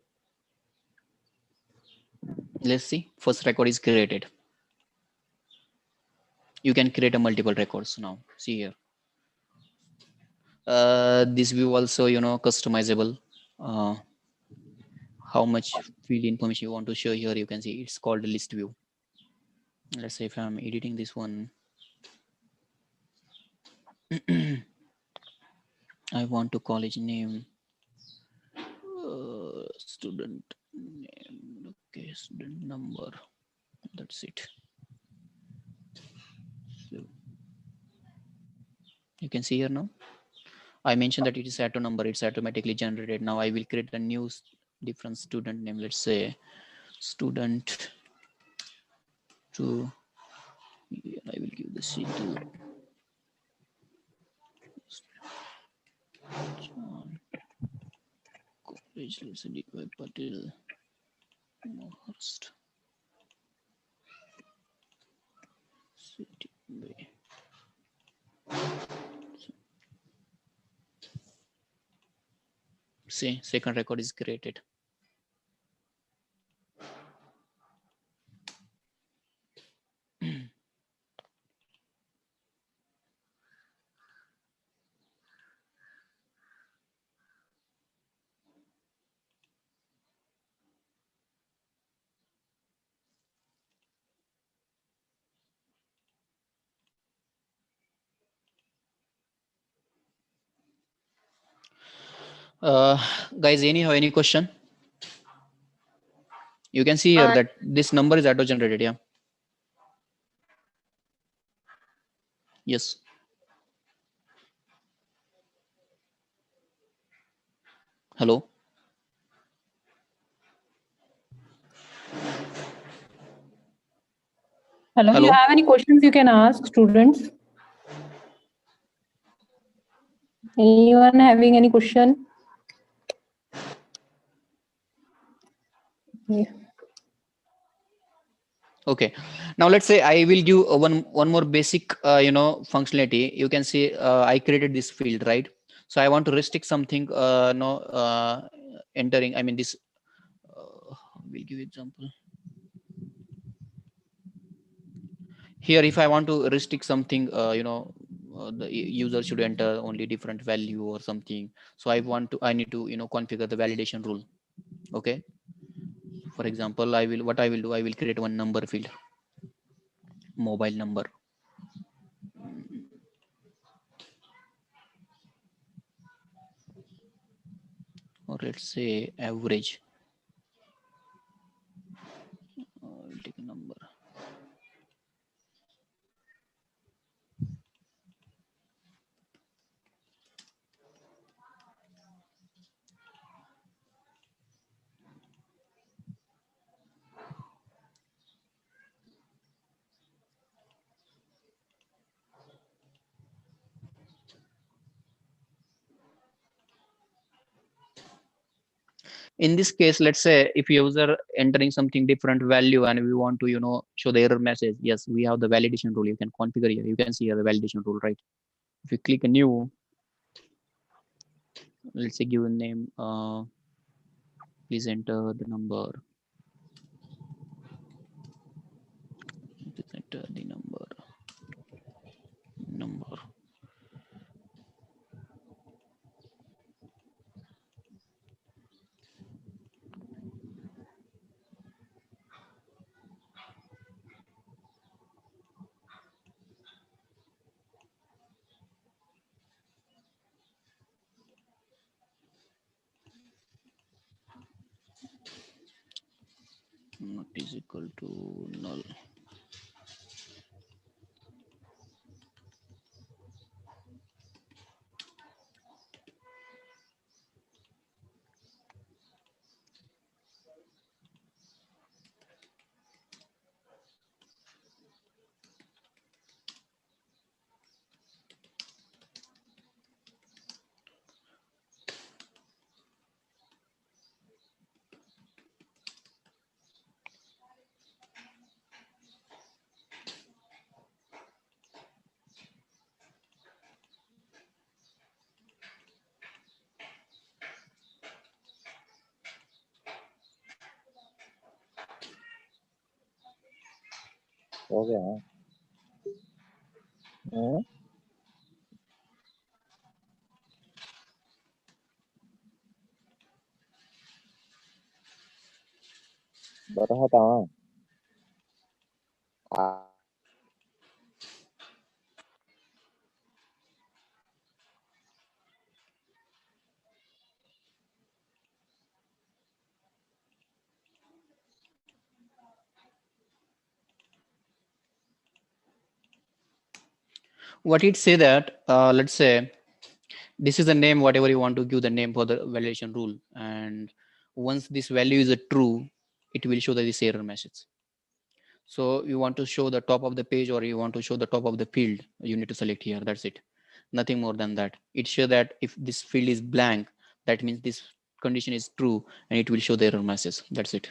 let's see. First record is created. You can create a multiple records now. See here. This view also customizable. How much field information you want to show here, you can see it's called list view. Let's say if I'm editing this one, I want to college name, student name, okay, student number, that's it. So you can see here now, I mentioned that it is auto number, it's automatically generated. Now I will create a new different student name. Let's say student 2. I will give the C2. College, let's say D.Y. Patil, Maharashtra. City Bay. See, second record is created. Guys, any question? You can see here that this number is auto generated. Yeah. Yes. Hello. Hello, Hello. you have any questions you can ask students? Anyone having any question? Yeah. Okay. Now let's say I will give one more basic functionality. You can see I created this field, right? So I want to restrict something. No, entering. I mean this. We'll give example. Here, if I want to restrict something, the user should enter only different value or something. So I need to configure the validation rule. Okay. For example, I will create one number field, mobile number. Or let's say average. I'll take a number. In this case, let's say if user entering something different value and we want to show the error message, yes, we have the validation rule. You can configure here, you can see here the validation rule, right? If you click a new, let's say give a name, please enter the number, please enter the number. Not is equal to null. हो गया हाँ? बताता हूँ What it say that let's say this is the name, whatever you want to give the name for the validation rule, and once this value is a true, it will show this error message. So you want to show the top of the page or you want to show the top of the field, you need to select here, that's it, nothing more than that. It show that if this field is blank, that means this condition is true and it will show the error message, that's it.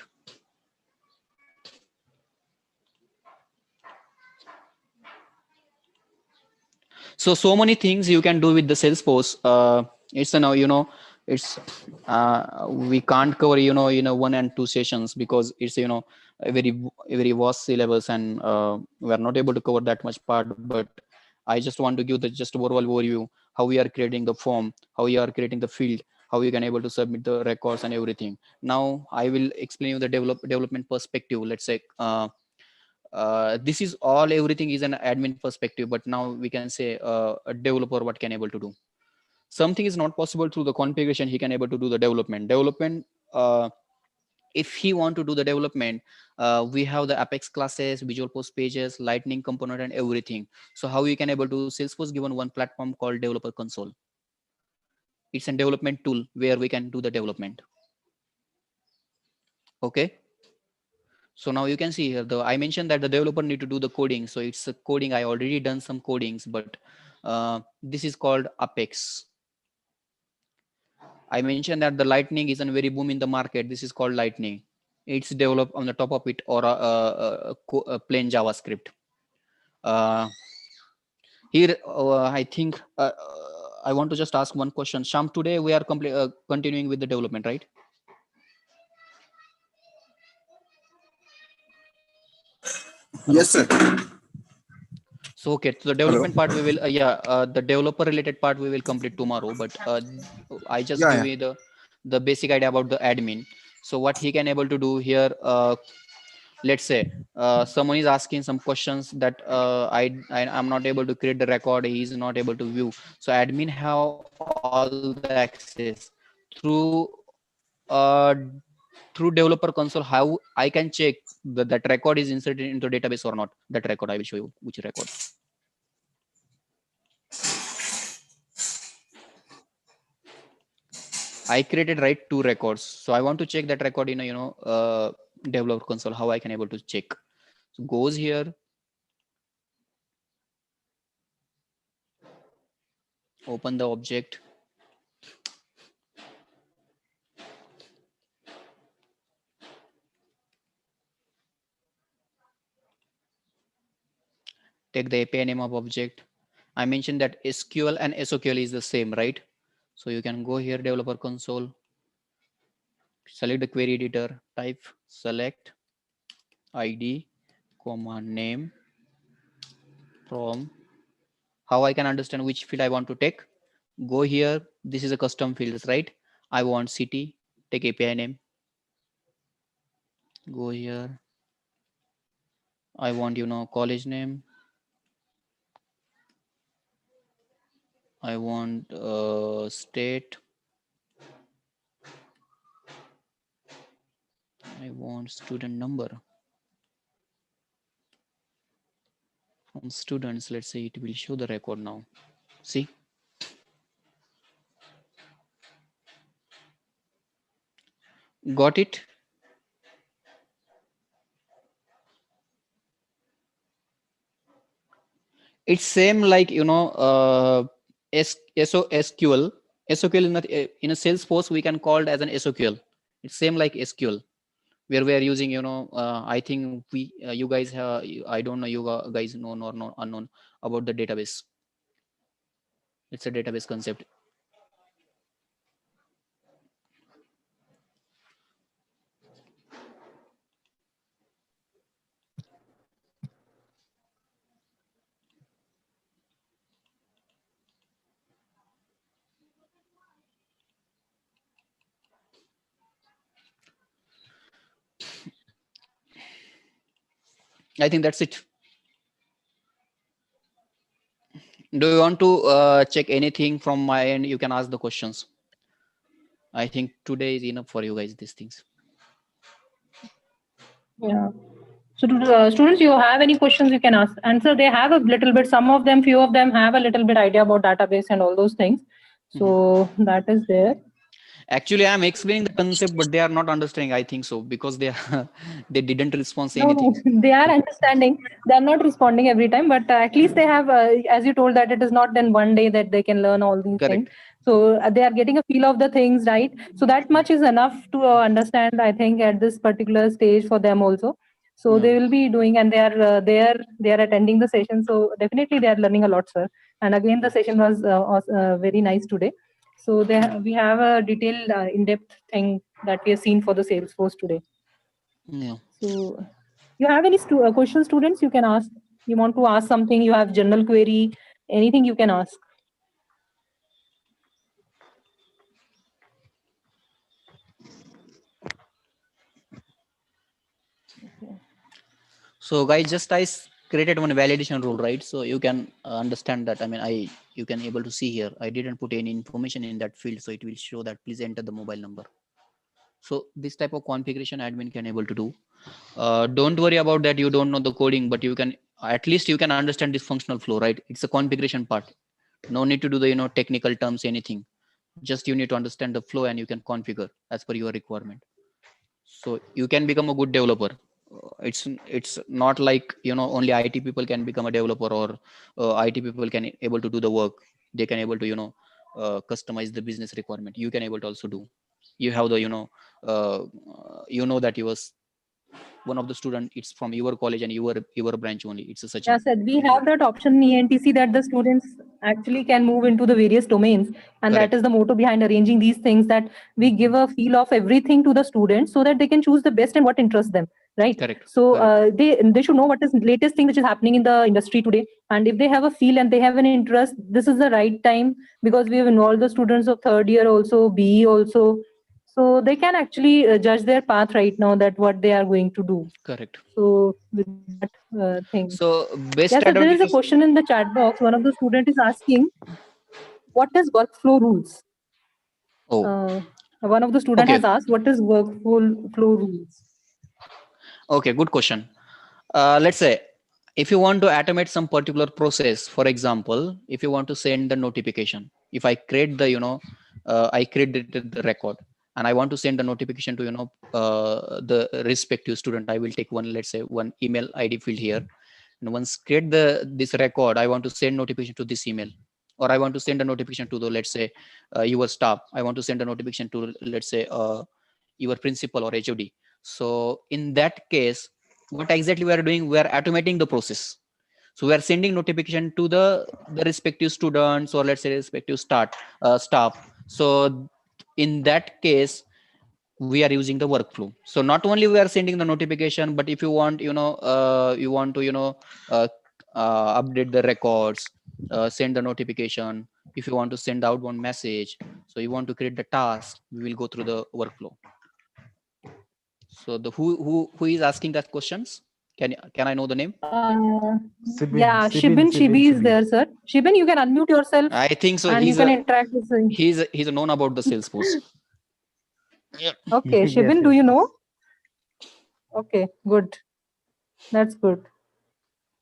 So many things you can do with the Salesforce. It's now it's we can't cover one and two sessions because it's a very vast syllabus, and we are not able to cover that much part. But I just want to give the just overall overview how we are creating the form, how we are creating the field, how you can able to submit the records and everything. Now I will explain you the development perspective. Let's say this is all everything is an admin perspective, but now we can say a developer what can able to do. Something is not possible through the configuration, he can able to do the development. If he want to do the development, we have the Apex classes, visual post pages, lightning component and everything. So how you can able to Salesforce given one platform called developer console. It's a development tool where we can do the development. Okay, so now you can see here, I mentioned that the developer need to do the coding. So it's a coding. I already done some codings, but this is called Apex. I mentioned that the Lightning is a very boom in the market. This is called Lightning. It's developed on the top of it or a plain JavaScript. Here, I think I want to just ask one question. Sham, today we are continuing with the development, right? Hello? Yes, sir. So okay, so the development part we will the developer related part we will complete tomorrow. But I just give you the basic idea about the admin. So what he can able to do here, let's say someone is asking some questions that I'm not able to create the record, he is not able to view. So admin have all the access through uh, through developer console. How I can check that record is inserted into database or not. That record I will show you which record. I created two records. So I want to check that record in a developer console, how I can able to check. So goes here, open the object. take the API name of object. I mentioned that SQL and SOQL is the same, right? So you can go here, developer console, select the query editor, type select ID, comma name from. How I can understand which field I want to take? Go here. This is a custom fields, right? I want city, take API name. Go here. I want, college name. I want state. I want student number. From students, let's say it will show the record now. See? Got it? It's same like, SQL. SQL in a Salesforce, we can call it as an SOQL. It's same like SQL, where we are using, I think you guys have, I don't know, you guys know or not unknown about the database. It's a database concept. I think that's it. Do you want to check anything from my end? You can ask the questions. I think today is enough for you guys, these things. Yeah. So, students, you have any questions you can ask? Answer. They have a little bit. Some of them, few of them, have a little bit idea about database and all those things. So that is there. Actually, I'm explaining the concept, but they are not understanding. I think so because they are, they didn't respond to No, anything. they are understanding. They are not responding every time, but at least they have, as you told, that it is not in one day that they can learn all these things. Correct. So they are getting a feel of the things, right? So that much is enough to understand, I think, at this particular stage for them also. So Yeah. they will be doing, and they are attending the session. So definitely they are learning a lot, sir. And again, the session was very nice today. So we have a detailed, in-depth thing that we have seen for the Salesforce today. Yeah. So you have any questions, students? You can ask. You want to ask something? You have general query? Anything you can ask. So guys, just I created one validation rule, right? So you can understand that. I mean, you can able to see here. I didn't put any information in that field, so it will show that please enter the mobile number. So this type of configuration admin can able to do. Don't worry about that. You don't know the coding, but you can at least you can understand this functional flow, right? It's a configuration part. No need to do the technical terms, anything. Just you need to understand the flow and you can configure as per your requirement. So you can become a good developer. It's not like only IT people can become a developer, or IT people can able to do the work. They can able to customize the business requirement. You can able to also do. You have the that you was one of the student. It's from your college and your branch only. It's a such. Yeah, sir. We have that option in ENTC that the students actually can move into the various domains, and Correct. that is the motto behind arranging these things. That we give a feel of everything to the students so that they can choose the best and what interests them. Right. Correct. So Correct. they should know what is the latest thing which is happening in the industry today, and if they have a feel and they have an interest, this is the right time, because we have involved the students of third year also, BE also, so they can actually judge their path right now, that what they are going to do. Correct. So with that thing. So best Yes, sir, there is a advantage. question in the chat box. One of the students is asking, what is workflow rules? Oh, One of the student okay. has asked, what is workflow rules? Okay, good question. Let's say if you want to automate some particular process, for example, if you want to send the notification, if I create the I created the record and I want to send the notification to the respective student, I will take one, let's say one email ID field here, and once create this record, I want to send notification to this email, or I want to send a notification to the, let's say your staff. I want to send a notification to, let's say your principal or HOD. So in that case, what exactly we are doing, we are automating the process. So we are sending notification to the respective students, or let's say respective staff. So in that case, we are using the workflow. So not only we are sending the notification, but if you want, you want to, update the records, send the notification. If you want to send out one message, so you want to create the task, we will go through the workflow. So the who is asking that questions? Can I know the name? Yeah, Shibin is there, sir. Shibin, you can unmute yourself I think so. and you can interact with the... He's known about the Salesforce. Yeah. Okay, Yes, Shibin, yes, do you yes. know? Okay, good. That's good.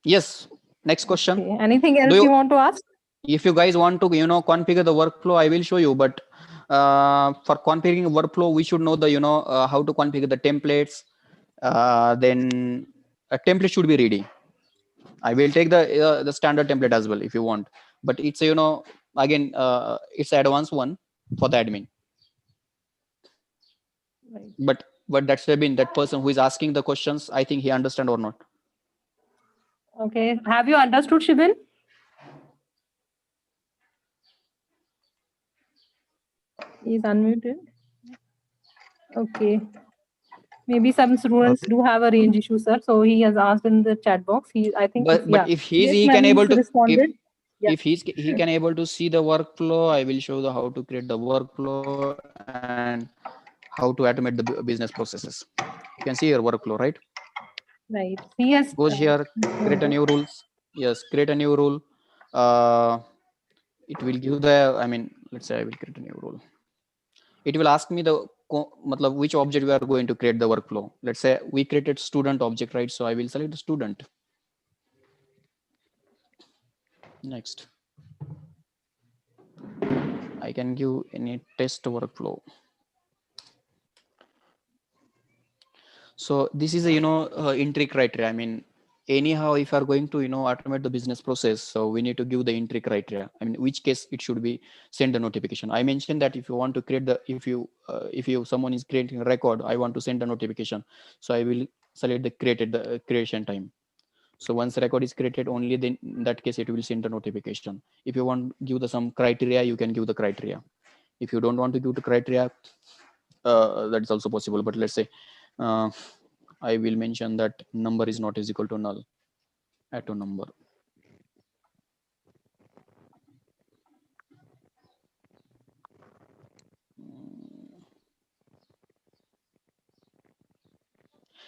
Yes. Next question. Okay. Anything else Do you you, want to ask? if you guys want to, configure the workflow, I will show you. But for configuring workflow, we should know the, how to configure the templates. Then a template should be ready. I will take the standard template as well if you want. But it's again it's advanced one for the admin. Right. But that's been that person who is asking the questions. I think he understand or not. Okay. Have you understood, Shibin? He's unmuted. Okay. Maybe some students do have a range issue, sir. So he has asked in the chat box. I think But yeah. if Yes, he can ma'am, able he's to, responded. Yeah. if he can able to see the workflow, I will show the how to create the workflow and how to automate the business processes. You can see your workflow, right? Right. He has Goes here, create a new rules. Yes, create a new rule. It will give the, I mean, let's say I will create a new rule. It will ask me the which object we are going to create the workflow. Let's say we created student object, right? So I will select the student. Next. I can give any test workflow. So this is a entry criteria. I mean, anyhow, if you are going to automate the business process, so we need to give the entry criteria. I mean, which case it should be send the notification. I mentioned that if you want to create the if you someone is creating a record, I want to send a notification. So I will select the creation time. So once the record is created, only then in that case it will send the notification. If you want give the some criteria, you can give the criteria. If you don't want to give the criteria, that is also possible. But let's say I will mention that number is not is equal to null. Add to number.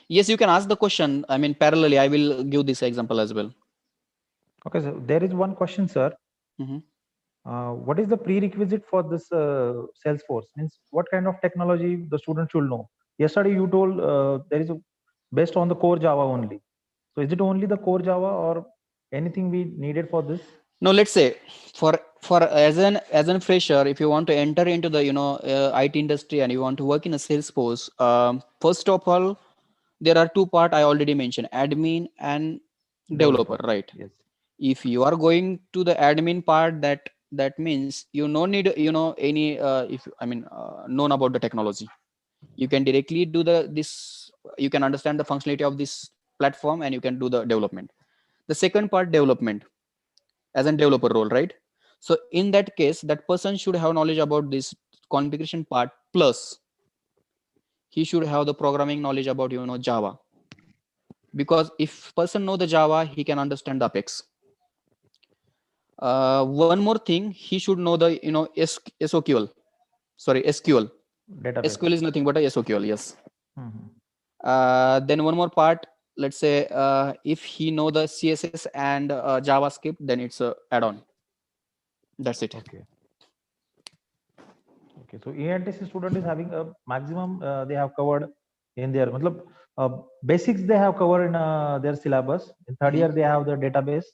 Yes, you can ask the question. I mean, parallelly, I will give this example as well. Okay, so there is one question, sir. What is the prerequisite for this Salesforce? Means what kind of technology the student should know? Yesterday you told there is a based on the core Java only. So is it only the core Java or anything we needed for this? No, let's say for as an fresher, if you want to enter into the IT industry and you want to work in a Salesforce, first of all, there are two parts I already mentioned: admin and developer, right? Yes. If you are going to the admin part, that means you no need any if I mean known about the technology. You can directly do this. You can understand the functionality of this platform and you can do the development. The second part, development as a developer role, right? So in that case, that person should have knowledge about this configuration part, plus he should have the programming knowledge about Java, because if person know the Java, he can understand the Apex. One more thing, he should know the SQL. Sorry, SQL. Database. SQL is nothing but a SQL. Yes. Mm-hmm. Then one more part. Let's say if he know the CSS and JavaScript, then it's a add-on. That's it. Okay. Okay. So ENTC student is having a maximum they have covered in their basics they have covered in their syllabus. In third year they have the database.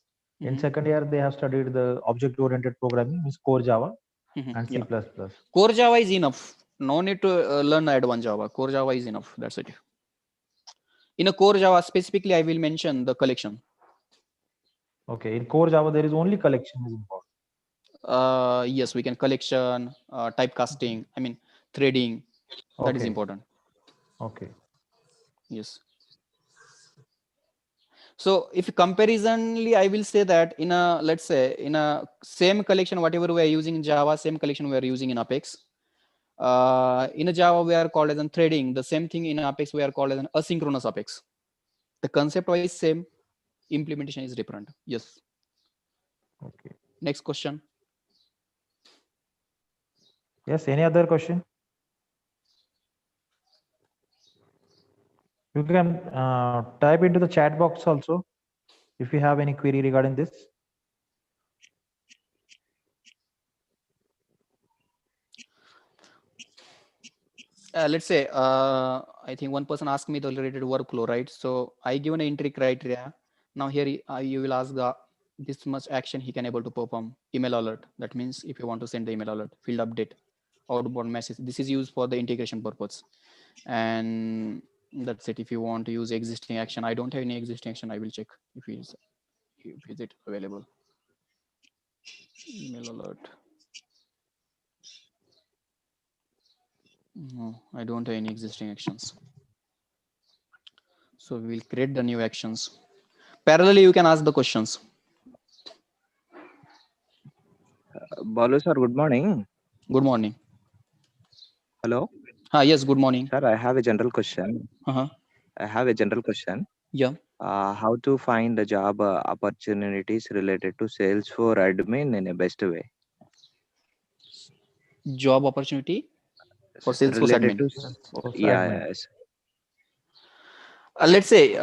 In second year they have studied the object-oriented programming, means core Java and C++. Core Java is enough. No need to learn advanced Java. Core Java is enough. That's it. In a core Java, specifically, I will mention the collection. Okay. In core Java, there is only collection is important. Yes, we can collection, typecasting. I mean, threading. That is important. Okay. Yes. So if comparisonly, I will say that in a, let's say in a same collection, whatever we are using in Java, same collection we are using in Apex. In a Java, we are called as an threading. The same thing in Apex, we are called as an asynchronous Apex. The concept wise same, implementation is different. Yes. Okay. Next question. Yes, any other question? You can type into the chat box also if you have any query regarding this. Let's say, I think one person asked me the related workflow, right? So I given an entry criteria. Now here you will ask this much action he can able to perform. Email alert. That means if you want to send the email alert, field update, outbound message. This is used for the integration purpose. And that's it. If you want to use existing action, I don't have any existing action. I will check if is it available. Email alert. No, I don't have any existing actions. So we will create the new actions. Parallelly, you can ask the questions. Balu sir, good morning. Good morning. Hello. Yes, good morning. Sir, I have a general question. Uh-huh. I have a general question. Yeah. How to find the job opportunities related to sales for admin in a best way? Job opportunity for Salesforce Related admin. to Admin. yes. Let's say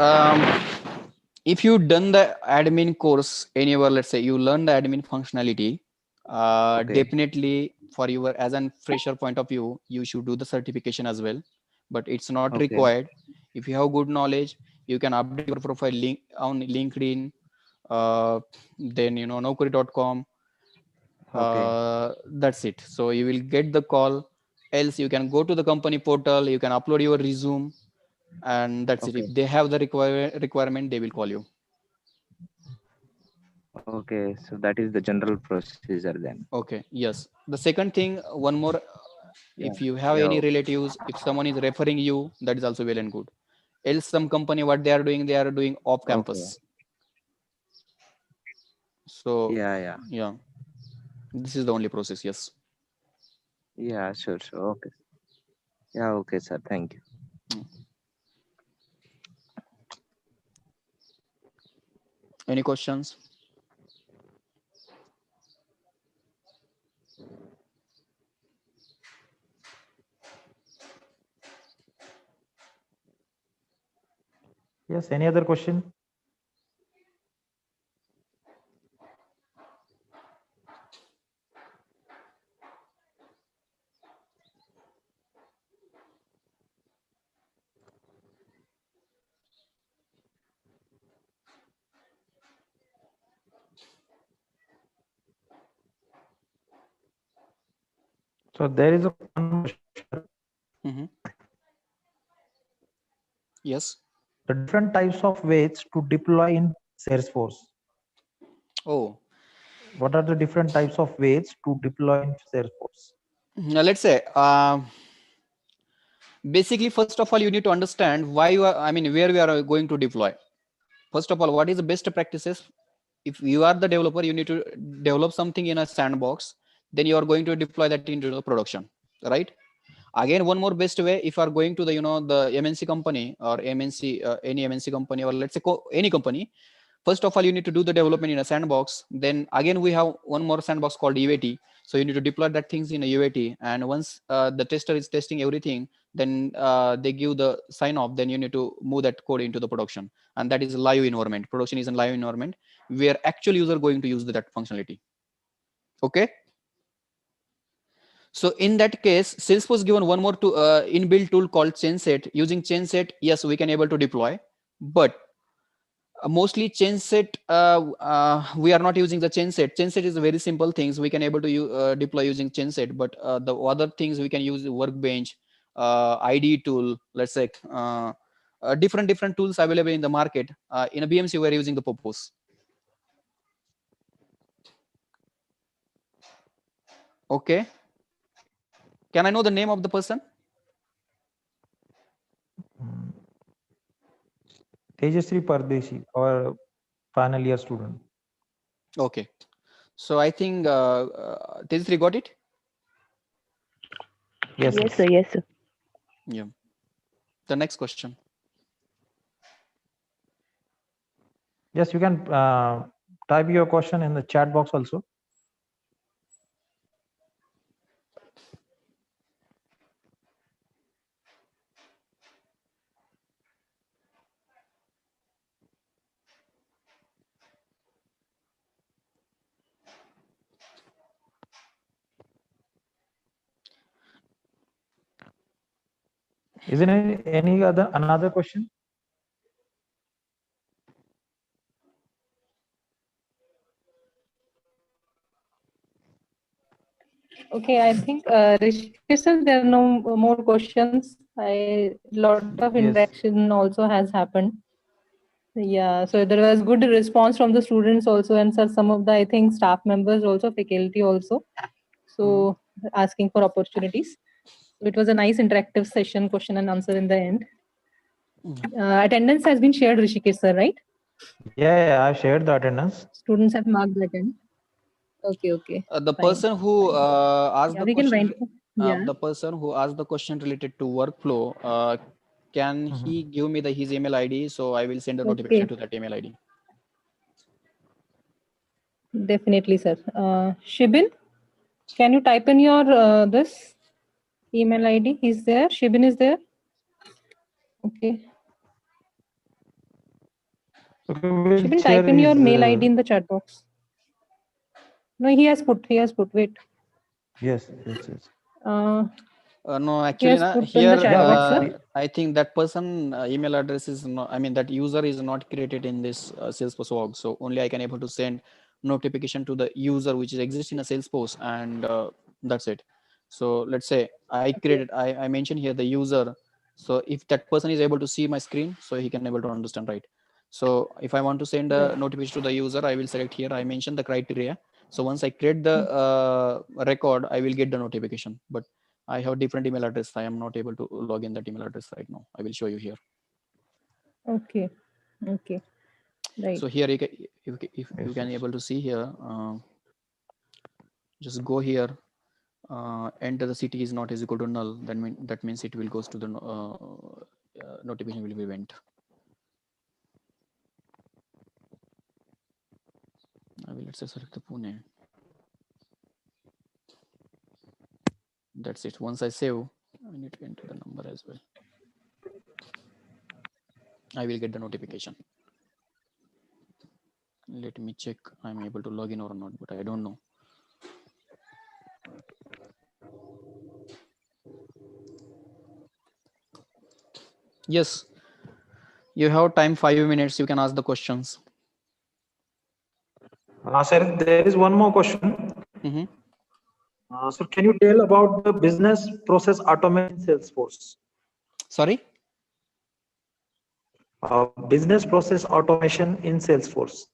if you done the admin course anywhere, let's say you learn the admin functionality, Okay. definitely for your as an fresher point of view, you should do the certification as well. But it's not Okay. required. If you have good knowledge, you can update your profile link on LinkedIn, then Naukri.com. Okay. That's it. So you will get the call. Else you can go to the company portal. You can upload your resume, and that's it. Okay. If they have the requirement, they will call you. Okay. So that is the general procedure then. Okay. Yes. The second thing, one more. Yeah. If you have Yeah. any relatives, if someone is referring you, that is also well and good. Else, some company what they are doing off Okay. campus. So Yeah. yeah, this is the only process. Yes. Yeah. Sure. Okay. Yeah. Okay, sir. Thank you. Any questions? Yes, any other question? So there is a Mm-hmm. Yes. the different types of ways to deploy in Salesforce. Oh, What are the different types of ways to deploy in Salesforce? now let's say basically, first of all, you need to understand why you are. I mean, where we are going to deploy. First of all, what is the best practices? If you are the developer, you need to develop something in a sandbox. Then you are going to deploy that into the production, right? Again, one more best way, if you are going to the the MNC company or MNC any MNC company, or let's say any company, first of all you need to do the development in a sandbox. Then again we have one more sandbox called UAT. So you need to deploy that things in a UAT, and once the tester is testing everything, then they give the sign off, then you need to move that code into the production, and that is a live environment. Production is a live environment where actual user going to use that functionality. Okay. So in that case, Salesforce given one more inbuilt tool called ChainSet. Using ChainSet, yes, we can able to deploy, but mostly ChainSet, we are not using the ChainSet. ChainSet is a very simple things we can able to deploy using ChainSet, but the other things we can use Workbench, ID tool, let's say different tools available in the market. In a BMC, we are using the Popos. Okay. Can I know the name of the person? Tejasri Pardeshi, our final year student. Okay. So I think Tejasri got it? Yes, Yes, sir. Yes, sir. Yeah. The next question. Yes, you can type your question in the chat box also. Is there any another question? Okay, I think Rishikesh sir, there are no more questions. Lot of interaction also has happened. Yeah, so there was good response from the students also, and sir, some of the I think staff members also, faculty also. So asking for opportunities. So it was a nice interactive session, question and answer in the end. Attendance has been shared, Rishikesh sir, right? Yeah, I shared the attendance. Students have marked the attendance. Okay. The Fine. person who asked Yeah, the we can question, wind. Yeah. the person who asked the question related to workflow, can he give me his email ID? So I will send a notification to that email ID. Definitely, sir. Shibin, can you type in your this email ID? Is there? Shibin is there? Okay. Shibin, type in your mail ID in the chat box. No, he has put. Wait. Yes. No, actually, here I think that person email address is not. I mean, that user is not created in this Salesforce org. So only I can able to send notification to the user which is existing in a Salesforce, and that's it. So let's say I created. I mentioned here the user. So if that person is able to see my screen, so he can able to understand, right? So if I want to send a notification to the user, I will select here. I mention the criteria. So once I create the record, I will get the notification. But I have a different email address. I am not able to log in that email address right now. I will show you here. Okay. Right. So here, if you can able to see here, just go here. Enter the city is not is equal to null. That means it will goes to the notification will be went. I will let's say select the Pune. That's it. Once I save, I need to enter the number as well. I will get the notification. Let me check I'm able to log in or not, but I don't know. Yes, you have time 5 minutes. You can ask the questions. Sir, there is one more question. Sir, can you tell about the business process automation in Salesforce? Sorry? Business process automation in Salesforce.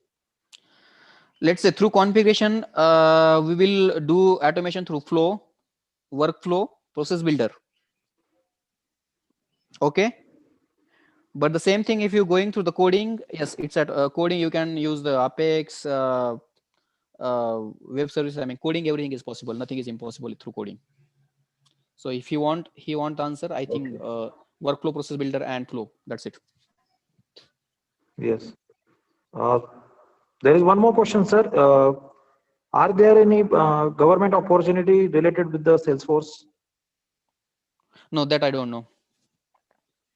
Let's say through configuration, we will do automation through flow, workflow, process builder. Okay. But the same thing if you're going through the coding, yes, it's at coding. You can use the Apex, web service. I mean, coding, everything is possible. Nothing is impossible through coding. So if you want, he want answer, I think workflow, process builder, and flow. That's it. Yes. There is one more question, sir. Are there any government opportunity related with the Salesforce? No, that I don't know.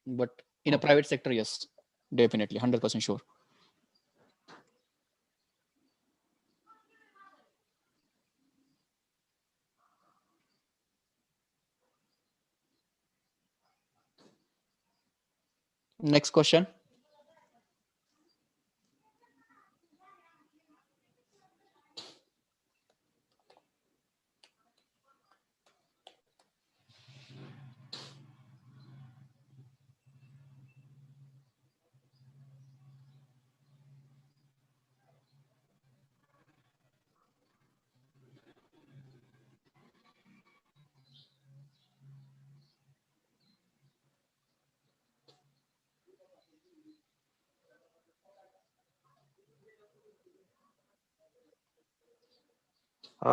But in a private sector, yes, definitely, 100% sure. Next question.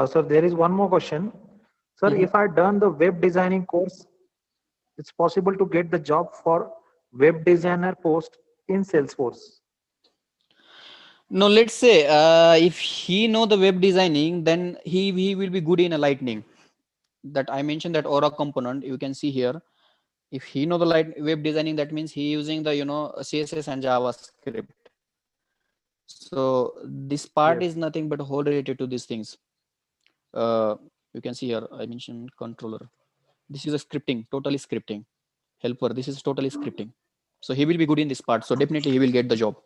Sir, there is one more question. Sir, if I done the web designing course, it's possible to get the job for web designer post in Salesforce. No, let's say if he know the web designing, then he will be good in a lightning. That I mentioned that aura component, you can see here. If he know the web designing, that means he using the CSS and JavaScript. So this part is nothing but whole related to these things. You can see here I mentioned controller. This is a scripting, totally scripting. Helper, this is totally scripting. So he will be good in this part. So definitely he will get the job.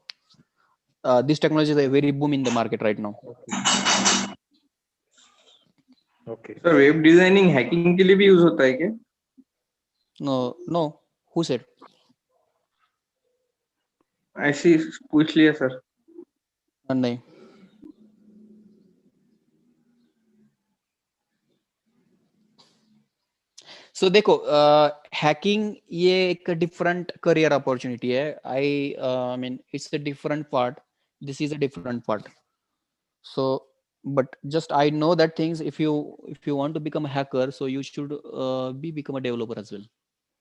This technology is a very boom in the market right now. Okay. Sir web designing hacking के लिए भी use होता है क्या? No. Who said? ऐसी पूछ लिया sir. नहीं. So देखो hacking ये एक different career opportunity है. I mean it's a different part. This is a different part. So but just I know that things, if you want to become a hacker, so you should become a developer as well.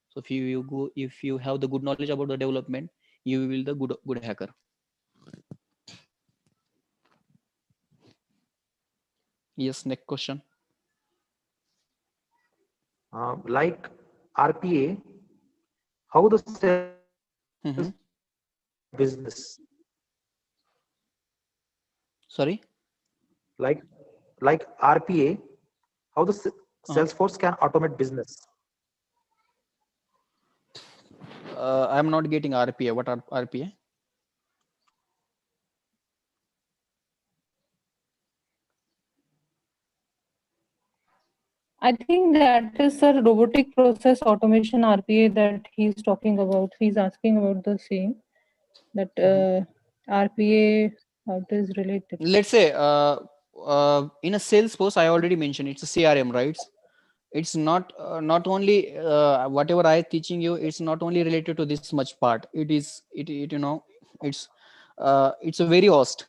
So if you have the good knowledge about the development, you will be the good hacker. Yes, next question. Like RPA, how the business? Sorry? Like RPA, how the Salesforce can automate business? I'm not getting RPA. What are RPA? I think that is a robotic process automation RPA that he's talking about. He's asking about the same, that RPA, how it is related. Let's say in a Salesforce, I already mentioned it's a CRM, right? It's not only whatever I teaching you, it's not only related to this much part. It's a very vast,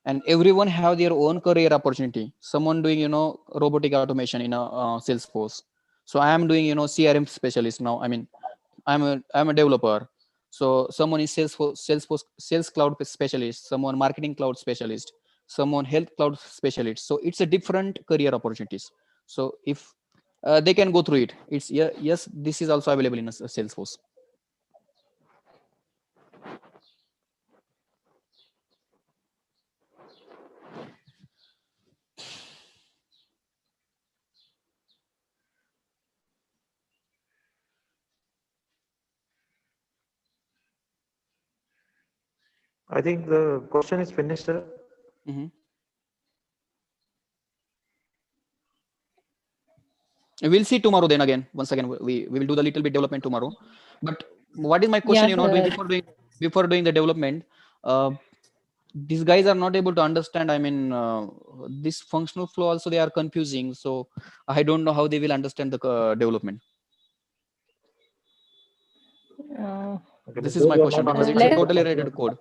and everyone have their own career opportunity. Someone doing robotic automation in a Salesforce. So I am doing CRM specialist now. I mean I'm a developer. So someone is Salesforce sales cloud specialist, someone marketing cloud specialist, someone health cloud specialist. So it's a different career opportunities. So if they can go through it, it's yes, this is also available in a Salesforce. I think the question is finished, sir. We'll see tomorrow then again. Once again, we will do the little bit development tomorrow. But what is my question? Before doing the development, these guys are not able to understand. I mean, this functional flow also they are confusing. So I don't know how they will understand the development. This is my question because it's a totally related code.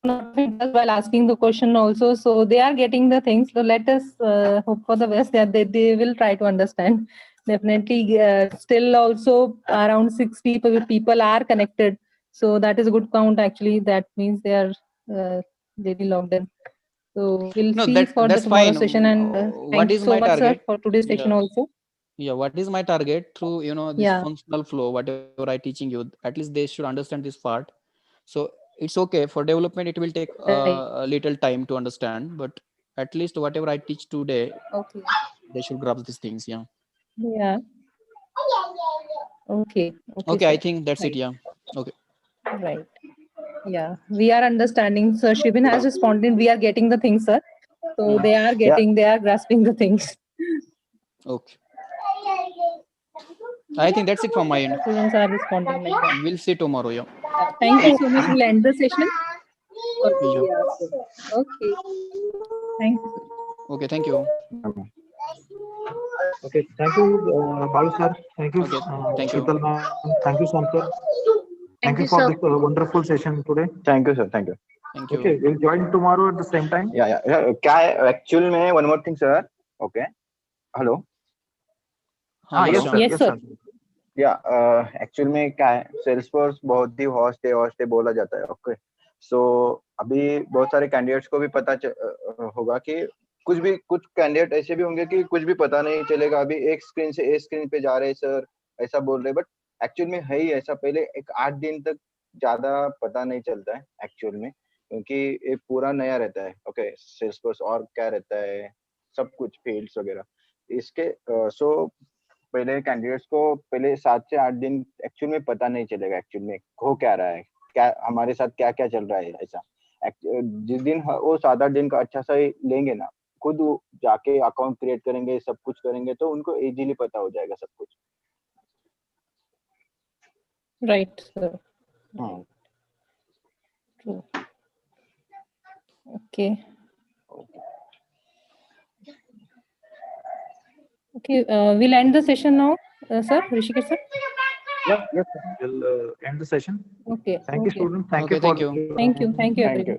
While asking the question also, so they are getting the things. So let us hope for the best that they will try to understand. Definitely, still also around 6 people are connected. So that is a good count actually. That means they are really logged in. So we'll see for the tomorrow session. And thank you so much, sir, for today's session also. Yeah, what is my target through this functional flow, whatever I teaching you, at least they should understand this part. So it's okay for development, it will take a little time to understand, but at least whatever I teach today, they should grasp these things. Yeah. Okay, I think that's it. Okay, right. Yeah, we are understanding. So Shibin has responded. We are getting the things, sir. So they are getting, they are grasping the things. Okay. I think that's it from my end. Students are responding like that. We'll see tomorrow. Thank you so much. We'll end the session. Okay. Thank you. Okay, thank you. Okay, thank you, Balu sir. Thank you, thank you. Sheetal ma'am. Thank you, Sam sir. Thank you for this wonderful session today. Thank you, sir. Thank you. Thank you. Okay, we'll join tomorrow at the same time. Yeah. क्या है actual में one more thing sir. Okay. Hello. हाँ, yes Shyam. sir. Yes, Yes sir. sir. Actual में क्या है Salesforce बहुत ही host है बोला जाता है. ओके सो अभी बहुत सारे कैंडिडेट्स को भी पता होगा कि कुछ कैंडिडेट ऐसे भी होंगे कि कुछ भी पता नहीं चलेगा. अभी एक स्क्रीन से एक स्क्रीन पे जा रहे सर ऐसा बोल रहे बट एक्चुअल में है ही ऐसा. पहले एक 8 दिन तक ज्यादा पता नहीं चलता है एक्चुअल में क्योंकि ये पूरा नया रहता है. ओके सेल्सफोर्स और क्या रहता है सब कुछ फील्ड्स वगैरह इसके. सो पहले कैंडिडेट्स को पहले 7 से 8 दिन एक्चुअल में पता नहीं चलेगा एक्चुअल में हो क्या रहा है क्या हमारे साथ क्या क्या चल रहा है ऐसा. जिस दिन वो 7-8 दिन का अच्छा सा लेंगे ना खुद जाके अकाउंट क्रिएट करेंगे सब कुछ करेंगे तो उनको इजीली पता हो जाएगा सब कुछ. Right, sir. True. Okay. Okay, we'll end the session now, sir. Rishikesh sir. Yes sir. We'll end the session. Okay. Thank you Okay. students. Thank Okay, you for thank you. Thank you. Thank you, Thank everyone. you.